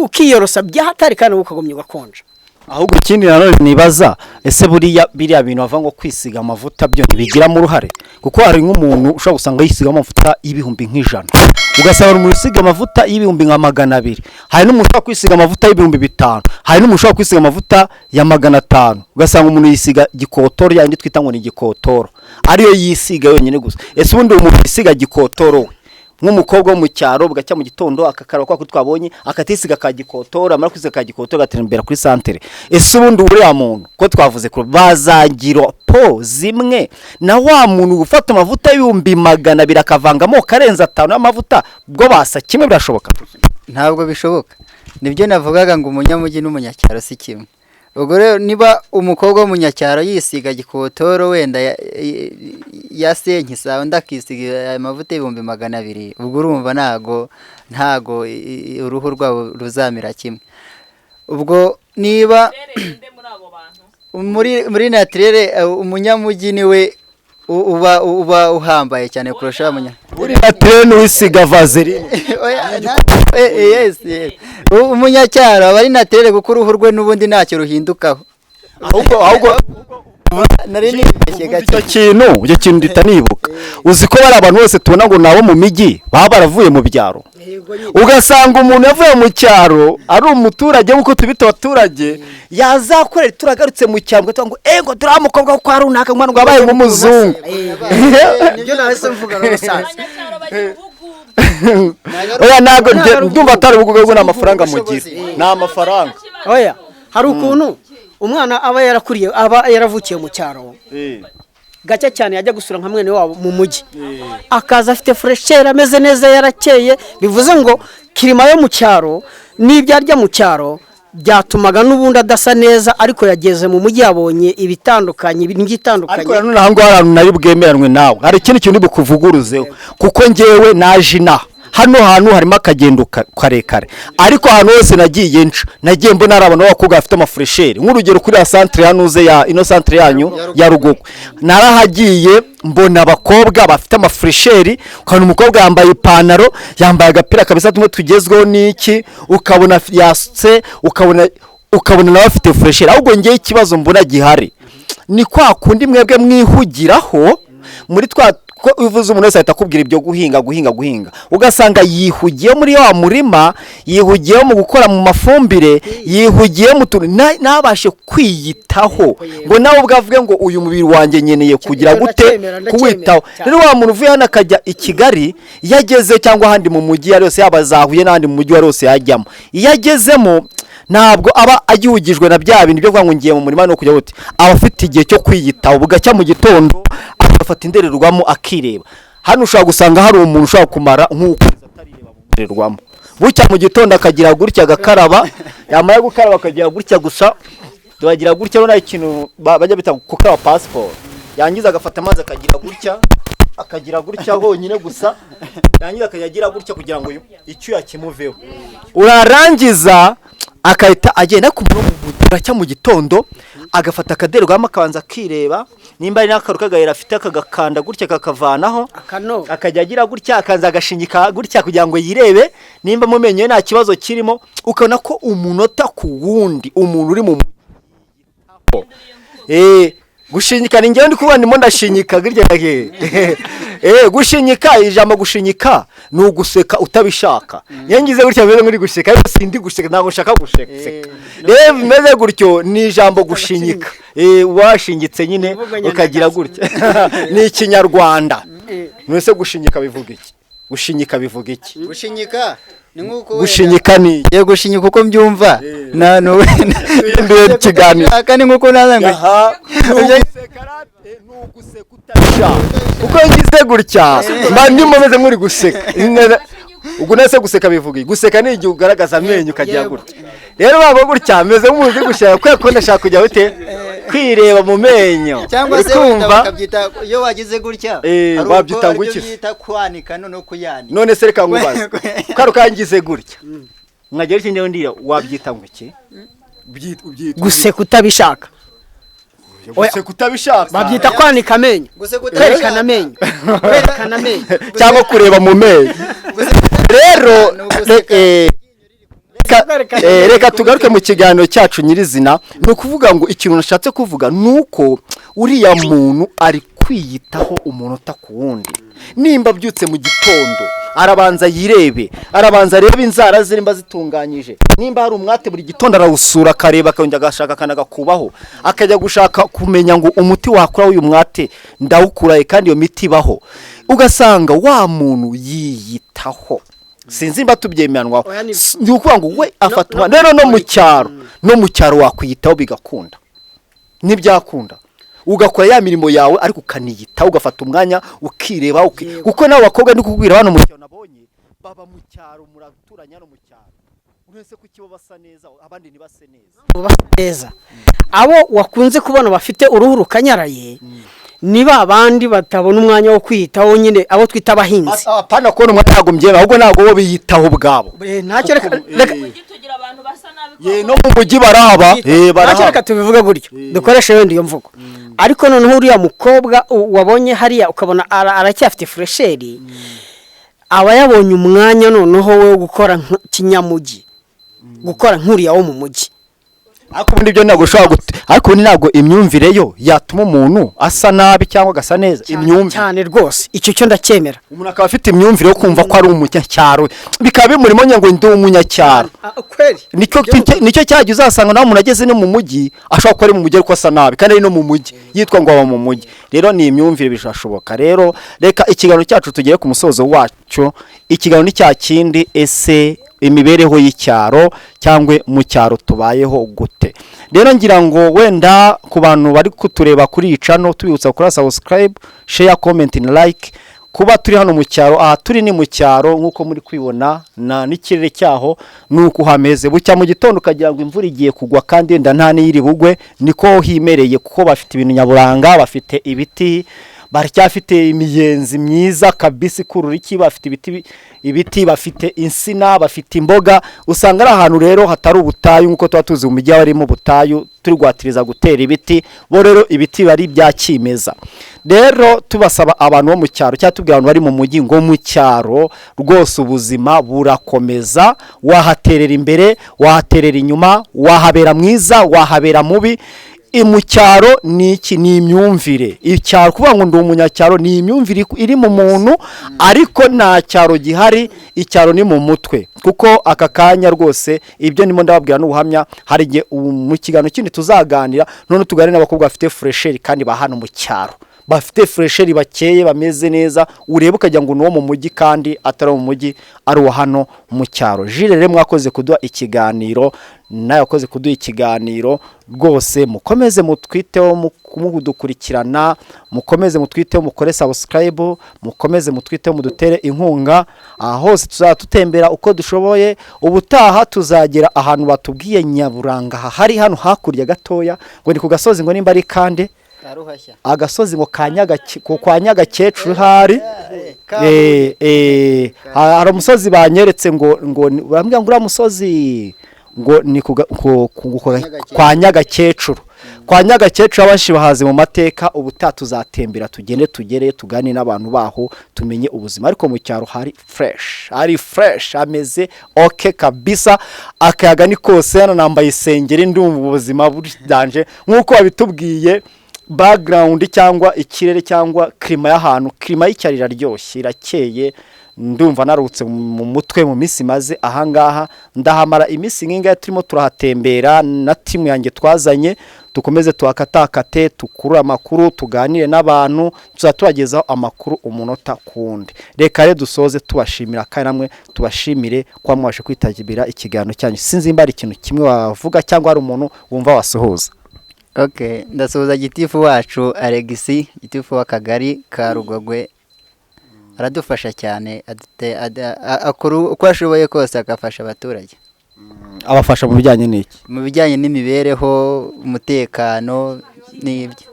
ukiyorosa byahatari kandi ukagumya ugakonja. Ahubwo ikindi nanone nibaza, ese biriya bintu bava ngo kwisiga amavuta byo ntibigiramo uruhare? Kuko hari nk'umuntu ushobora gusanga yisiga amavuta y'ibihumbi nk'ijana, ugasanga umuntu usiga amavuta y'ibihumbi nka 200. Hari n'umuntu ushobora kwisiga amavuta y'ibihumbi 5, hari n'umuntu ushobora kwisiga amavuta ya 500. Ugasanga umuntu yisiga gikotoro, yandi twita ngo ni gikotoro, ariyo yisiga yonyine gusa. Ese ubundi umuntu yisiga gikotoro we nk'umukobwa wo mu cyaro bugacya mu gitondo akakaraba kwa twabonye akatisiga ka gikotora, amara kwisiga ka gikotora gatembera kuri santere. Ese ubundi uriya muntu ko twavuze ko bazagira po zimwe na wa muntu ufata amavuta y'ibihumbi 200 akavangamo karenza 5 y'amavuta, bwo basa kimwe birashoboka? Ntabwo bishoboka. Nibyo navugaga ngo umunyamujyi n'umunyacyaro si kimwe. Ubwo rero niba umukobwa w'umunyacyaro yisiga gikotoro wenda yasenkisa undi akisiga amavuta y'ibihumbi 200, ubwo urumva ntago uruhu rwabo ruzamira kimwe. Ubwo niba muri naturere umunyamujyi niwe uba uhambaye cyane kurusha muri naturere wisiga vaseline. Yes. Umunyacyaro aba ari naturere kuko uruhu rwe n'ubundi ntacyo ruhindukaho. Ahubwo nari nibeshye gato icyo kintu nditanibuka. Uzi ko bari abantu bose tubona ngo nabo mu mijyi baba baravuye mu byaro, ugasanga umuntu yavuye mu cyaro ari umuturage nk'uko tubita abaturage, yazakorera turagarutse mu cyaro ngo ngo ngo dura umukobwa wo kwa runaka mwana ngo abaye nk'umuzungu. Ibyo nahise mvuga n'abasaza. Oya ntago ndumva atari ubwo n'amafaranga mugira, nta mafaranga. Oya hari ukuntu umwana aba yarakuriye, aba yaravukiye mu cyaro gake cyane, yajya gusura nka mwene wabo mu mujyi, akaza afite fresher ameze neza yarakeye. Bivuze ngo kirima yo mu cyaro n'ibyo arya mu cyaro byatumaga n'ubundi adasa neza, ariko yageze mu mujyi yabonye ibitandukanye n'igitandukanye. Ariko none ahantu abantu nari bwemeranwe nawe, hari ikindi kintu bukuvuguruzeho, kuko ngewe naje hano hantu harimo akagendo karekare, ariko ahantu hose nagiye nagiye mbona ari abantu b'abakobwa bafite amafuresheri. Nk'urugero kuri ya santere hanuze ya ino santere yanyu ya Rugogo, narahagiye mbona abakobwa bafite amafuresheri, ukabona umukobwa yambaye ipantaro, yambaye agapira kabisa tumwe tugezweho n'iki, ukabona yasutse, ukabona nawe afite furesheri. Ahubwo ngewe ikibazo mbona gihari ni kwa kundi mwebwe mwihugiraho muri ko uvuze umuntu wese ahita akubwira ibyo guhinga, ugasanga yihugiye muri wa murima, yihugiye mu gukora mu mafumbire, yihugiye mu tuntu nabashe kwiyitaho ngo nawe ubwavuge ngo uyu mubiri wanjye nyeneye kugira gute kuwitaho. Rero wa muntu uvuye hano akajya i Kigali, yageze cyangwa ahandi mu mujyi yose, yaba Zahuye n'ahandi mu mujyi wose yajyamo, iyo agezemo ntabwo aba agihugijwe na bya bintu byo kuvuga ngo ngiye mu murima no kujya gute. Aba afite igihe cyo kwiyitaho, bugacya mu gitondo agafata indererwamo akireba. Hano ushobora gusanga hari umuntu ushobora kumara nk'ukwezi atarireba mu ndererwamo, bucya mu gitondo akagira gutya agakaraba, yamara gukaraba akagira gutya gusa, tubagira gutya rero ikintu bajya bita gukaraba passport, yangiza agafata amazi akagira gutya honyine gusa, yangiza akagira gutya kugira ngo icyuya kimuveho. Urarangiza akahita agenda kumuracya mu gitondo, agafata akaderwamo akabanza akireba, nimba ari n'akaru kagahera afite akagakanda gutya kakavanaho, akajya agira gutya, akaza agashingika gutya kugira ngo yirebe nimba mu menyo nta kibazo kirimo. Ukabona ko umunota ku wundi umuntu uri mu kubaho. Gushinyika ni njyewe ndi kuvuga ndimo ndashinyika girya gushinyika, ijambo gushinyika ni uguseka utabishaka. Iyo ngize gutya meze muri guseka ariko sindi guseka, ntabwo nshaka guseka. Rero bimeze gutyo ni ijambo gushinyika. Washingitse nyine ukagira gutya. Ni Ikinyarwanda. Mwese gushinyika bivuga iki? Gushinyika bivuga iki? Gushinyika ni nkuko Gushinyika ni ye gushinyika uko mbyumva na no imbere kiganiro. Akani nkuko nazangwe. Nuguseka utabishaka. Uko ngize gutya mba ndimo meze muri guseka. Ubwo nase guseka bivuga iki? Guseka ni igihe ugaragaza amenyo ukagira gutya. Rero babo gutya meze nk'umuntu gushaka kweko ndashaka kujya ute kwireba mu menyo cyangwa se bakabyita iyo wagize gutya babyita ngo iki? Byita kwanika no kuyanika. None se reka ngubaze karo kangize gutya mwagera iki ndewe ndira wabyita ngo iki? guseka utabishaka. Guseka utabishaka Babyita kwanika amenyo, kwerekana amenyo, kwerekana amenyo cyangwa kureba mu menyo. Rero reka tugaruke mu kiganiro cyacu nyirizina. Ni ukuvuga ngo ikintu nashatse kuvuga nuko uriya muntu ari kwiyitaho umunota ku wundi. Nimba byutse mu gitondo arabanza yirebe, arabanza arebe inzara zirimo zitunganyije. Nimba hari umwate buri gitondo arawusura akareba, akongera agashaka kanagakubaho, akajya gushaka kumenya ngo umuti wakura uyu mwate ndawukuraye kandi iyo miti ibaho. Ugasanga wa muntu yiyitaho. Sinzi mba tubyemeranwa. Ndi ukuvuga ngo we afatwa rero no mu cyaro wakwiyitaho bigakunda. Nibyakunda ugakora ya mirimo yawe ariko ukaniyitaho, ugafata umwanya ukireba kuko nawe bakobwa ndi kukubwira hano mu cyaro nabonye baba mu cyaro muraturanya no mu cyaro. Uretse ko kibo basa neza abandi ntibase neza. Abo wakunze kubona bafite uruhu rukanyaraye niba abandi batabona umwanya wo kwiyitaho nyine abo twita abahinzi. Apana ko umwe ntago mbyera ahubwo nago bo biyitaho ubwabo. Ntacyo reka tugira abantu basa nabi no mu mujyi barahaba. Ntacyo reka tubivuge gutyo dukoreshe wenda iyo mvugo. Ariko noneho uriya mukobwa wabonye hariya ukabona aracyafite fresheri, aba yabonye umwanya noneho wo gukora kinyamugi, gukora nkuriya wo mu mujyi. Ariko ubundi byo ntago ushobora ariko ubundi ntago imyumvire yo yatuma umuntu asa nabi cyangwa agasa neza. Imyumvire cyane rwose icyo cyo ndacyemera. Umuntu akaba afite imyumvire yo kumva ko ari umunyacyaro, bikaba bimurimo ngo ndi umunyacyaro. Nicyo cyagiye uzasanga nawe umuntu ageze no mu mujyi ashobora kuba ari mu mujyi ariko asa nabi kandi ari no mu mujyi yitwa ngo aba mu mujyi. Rero ni imyumvire bishashoboka. Rero reka ikiganiro cyacu tugere ku musozo wacyo. Ikiganiro ni cya kindi, ese imibereho y'icyaro cyangwa mu cyaro tubayeho gute. Rero ngira ngo wenda ku bantu bari kutureba kuri iyi channel tubibutsa kuri subscribe, share, comment na like. Kuba turi hano mu cyaro, turi ni mu cyaro nkuko muri kwibona na n'ikirere cyaho nuko hameze. Bucya mu gitondo kagira ngo imvura igiye kugwa kandi wenda nta n'iri bugwe, niko himereye kuko bafite ibintu nyaburanga, bafite ibiti, baracyafite imiyenzi myiza kabisi kururiki, bafite ibiti bafite insina, bafite imboga. Usanga ari ahantu rero hatari ubutayu nkuko tuba tuzi mu mijyi barimo ubutayu turi gwatiriza gutera ibiti. Bo rero ibiti bari bya kimeza. Rero tubasaba abantu bo mu cyaro cyangwa tubwira abantu bari mu mujyi ngo mu cyaro rwose ubuzima burakomeza, wahaterera imbere, wahaterera inyuma, wahabera mwiza, wahabera mubi. Mu cyaro ni iki? Ni imyumvire. Icyaro kuvuga ngo ndi umunyacyaro ni imyumvire iri mu muntu, ariko nta cyaro gihari. Icyaro ni mu mutwe. Kuko aka kanya rwose ibyo nimo ndababwira n'ubuhamya, hari igihe mu kiganiro kindi tuzaganira none tuganira n'abakobwa bafite fresheri kandi bahano mu cyaro, bafite fresheri bakeye bameze neza, urebe ukajya ngo nuwo mu mujyi kandi atari mu mujyi, ari wa hano mu cyaro. Jire rero mwakoze kuduha ikiganiro, nayo yakoze kuduha ikiganiro rwose. Mukomeze mutwiteho kumudukurikirana, mukomeze mutwiteho, mukore subscribe, mukomeze mutwiteho, mudutere inkunga. Hose tuzatutembera uko dushoboye. Ubutaha tuzagera ahantu batubwiye nyaburanga hari hano hakurya gatoya, ngo ni ku gasozi ngo nimba ari kande agasozi ngo kwa Nyagakecuru hari hari umusozi banyeretse ngo bambwira ngo uriya musozi ngo ni kwa Nyagakecuru. kwa Nyagakecuru abenshi bahaze mu mateka, ubutaha tuzatembera tugere tugane n'abantu baho tumenye ubuzima, ariko mu cyaro hari fresh ameze okay kabisa, akayaga ni kose, nambaye isengeri ndumva ubuzima buranje nk'uko babitubwiye. Background cyangwa ikirere cyangwa klima y'ahantu, klima y'icyari iraryoshye irakeye, ndumva narutse mu mutwe mu minsi maze ahangaha. Ndahamara iminsi nkinga turimo turahatembera na timu yanjye twazanye, tukomeze tuhakatakate, tukurura amakuru, tuganire n'abantu, tuzatubagezaho amakuru umunota kundi. Reka rero dusoze tubashimira kandi namwe tubashimire kwa mwashe kwitabira ikiganiro cyanyu. Sinzi imba ari ikintu kimwe wavuga cyangwa ari umuntu wumva wasuhuza. Okay, ndasuhuza gitifu wacu Alexis, gitifu w'akagari ka Rugogwe. Aradufasha cyane, akora uko ashoboye kose agafasha abaturage. Abafasha mu bijyanye n'iki? Mu bijyanye n'imibereho, umutekano n'ibyo.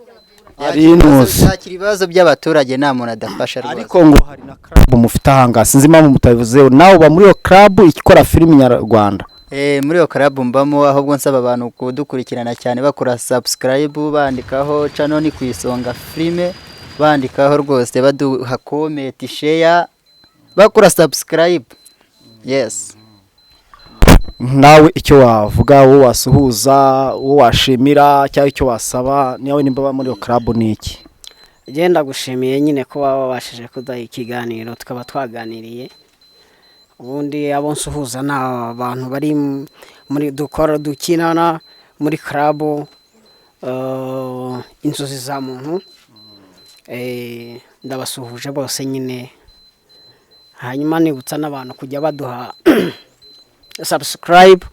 Yakira ibibazo by'abaturage nta muntu adafasha rwose. Ariko ngo hari na club mufite ahanga, sinzi impamvu mutabivuzeho. Nawe uba muri iyo club ikora filimi nyarwanda? Muri iyo club mbamo, ahubwo nsaba abantu kudukurikirana cyane, bakora subscribe, bandikaho channel ni ku Isonga Filime, bandikaho rwose, baduha comment, share, bakora subscribe. Yes. Nawe icyo wavuga, wowe wasuhuza, wowe washimira cyangwa icyo wasaba, niwe nimba muri iyo club ni iki? Genda gushimiye nyine ko babashije kudaha ikiganiro tukaba twaganiriye. Ubundi abo nsuhuza na abantu bari muri dukinana muri club inzozi za muntu, ndabasuhuje bose nyine. Hanyuma nibutsa n'abantu kujya baduha subscribe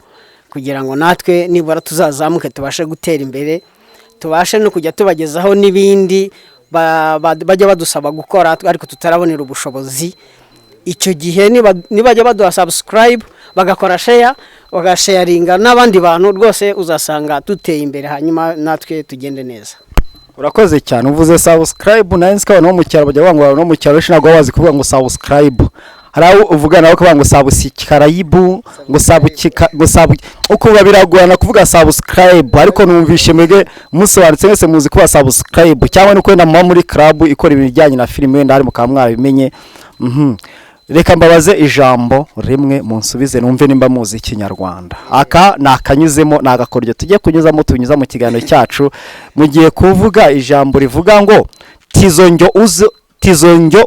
kugira ngo natwe nibura tuzazamuke, tubashe gutera imbere, tubashe no kujya tubagezaho n'ibindi bajya badusaba gukora ariko tutarabonera ubushobozi. Icyo gihe nibajya baduha subscribe bagakora share, bagasharinga n'abandi bantu, rwose uzasanga duteye imbere, hanyuma natwe tugende neza. Urakoze cyane. Uvuze subscribe, nansi kabano no mu cyaro bajya bangwa no mu cyaro shinago bazi kuvuga ngo subscribe. Haraho uvuga nawe kuvuga ngo subscribe, ngo sabu uko babiragorana kuvuga subscribe, ariko numvishe mwege musobanutse mwese muzi kuba subscribe cyangwa no kwenda muri club ikora ibijyanye na filime, wenda hari mukamwa bimenye. Reka mbabaze ijambo rimwe munsubize numve nimba muzi ikinyarwanda. Aka nakanyuzemo nagakoryo tujye kunyuzamo tunyuza mu kiganiro cyacu. Mugiye kuvuga ijambo rivuga ngo tizonjo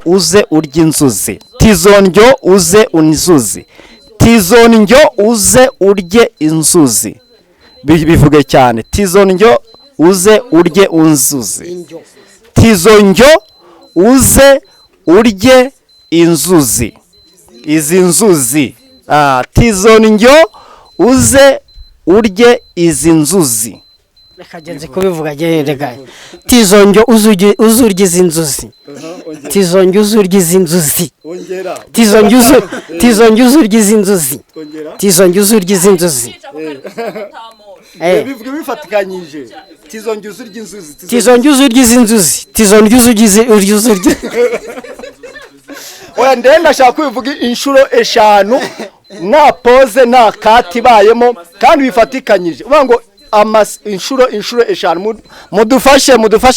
uze urya inzuzi. Tizonjo uze unzuzi. Tizonjo uze urye inzuzi. Bivuge cyane. Tizonjo uze urye unzuzi. Tizonjo uze urye inzuzi. Izi nzuzi. Tizonjo uze urye izi nzuzi. Reka genze kubivuga gerega. Tizonjo uzurye izi nzuzi. Tizonjo uzurye izi nzuzi. Tizonjo uzurye izi nzuzi. Tizonjo uzurye izi nzuzi. Bivuga bifatikanyije. Tizonjo uzurye inzuzi. Tizonjo uzurye izi nzuzi. Tizonjo uzurye. Oya ndenda shaka kubivuga inshuro 5 na pose na kati bayemo kandi bifatikanyije. Uvuga ngo inshuro 5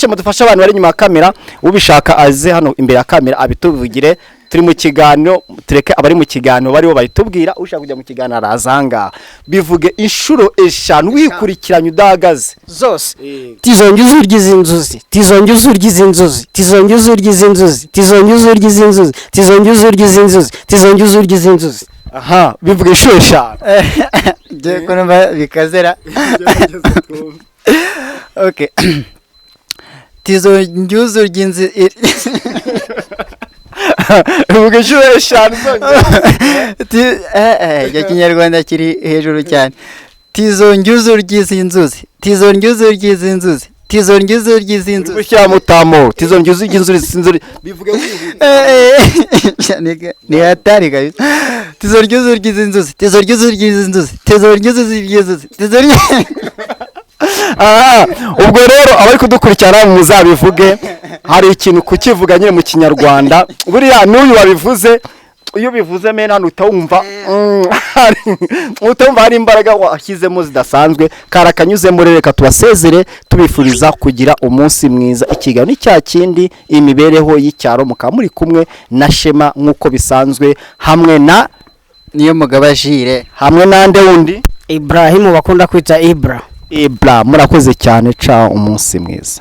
mudufashe abantu bari nyuma ya kamera, ubishaka aze hano imbere ya kamera abituvugire. Turi mu kiganiro, tureke abari mu kiganiro bariho bayitubwira. Ushaka kujya mu kiganiro arazanga bivuge inshuro 5 wikurikiranye udahagaze zose. Tizonjo uzurye izi nzuzi. Tizonjo uzurye izi nzuzi. Tizonjo uzurye izi nzuzi. Tizonjo uzurye izi nzuzi. Tizonjo uzurye izi nzuzi. Tizonjo uzurye izi nzuzi. Aha, bivuge inshuro 5. Je ko numva bikazera. Okay. Tizonjo uzurye inzuzi. Bivuge inshuro 5. Ya kinyarwanda kiri hejuru cyane. Tizonjo uzurye izi nzuzi. Tizonjo uzurye izi nzuzi. Tizonjo uzurye izi nzuzi. Bushyira mutamo. Tizonjo uzurye inzuzi. Bivuge ni hatari kabisa. Tizonjo uzurye izi nzuzi. Tizonjo uzurye izi nzuzi. Tizonjo uzurye inzuzi. Tizonjo. Ubwo rero abari kudukurikirana muzabivuge. Hari ikintu kukivuga nyine mu kinyarwanda. Buriya n'uyu wabivuze iyo bivuze mena hano utawumva hari imbaraga washyizemo zidasanzwe. Karakanyuzemo reka tubasezere tubifuriza kugira umunsi mwiza. Ikiganiro ni cya kindi imibereho y'icyaro, mukaba muri kumwe na Shema nk'uko bisanzwe, hamwe na Niyomugaba Jire, hamwe nande wundi Ibrahim bakunda kwita Ibra. Murakoze cyane, ca umunsi mwiza.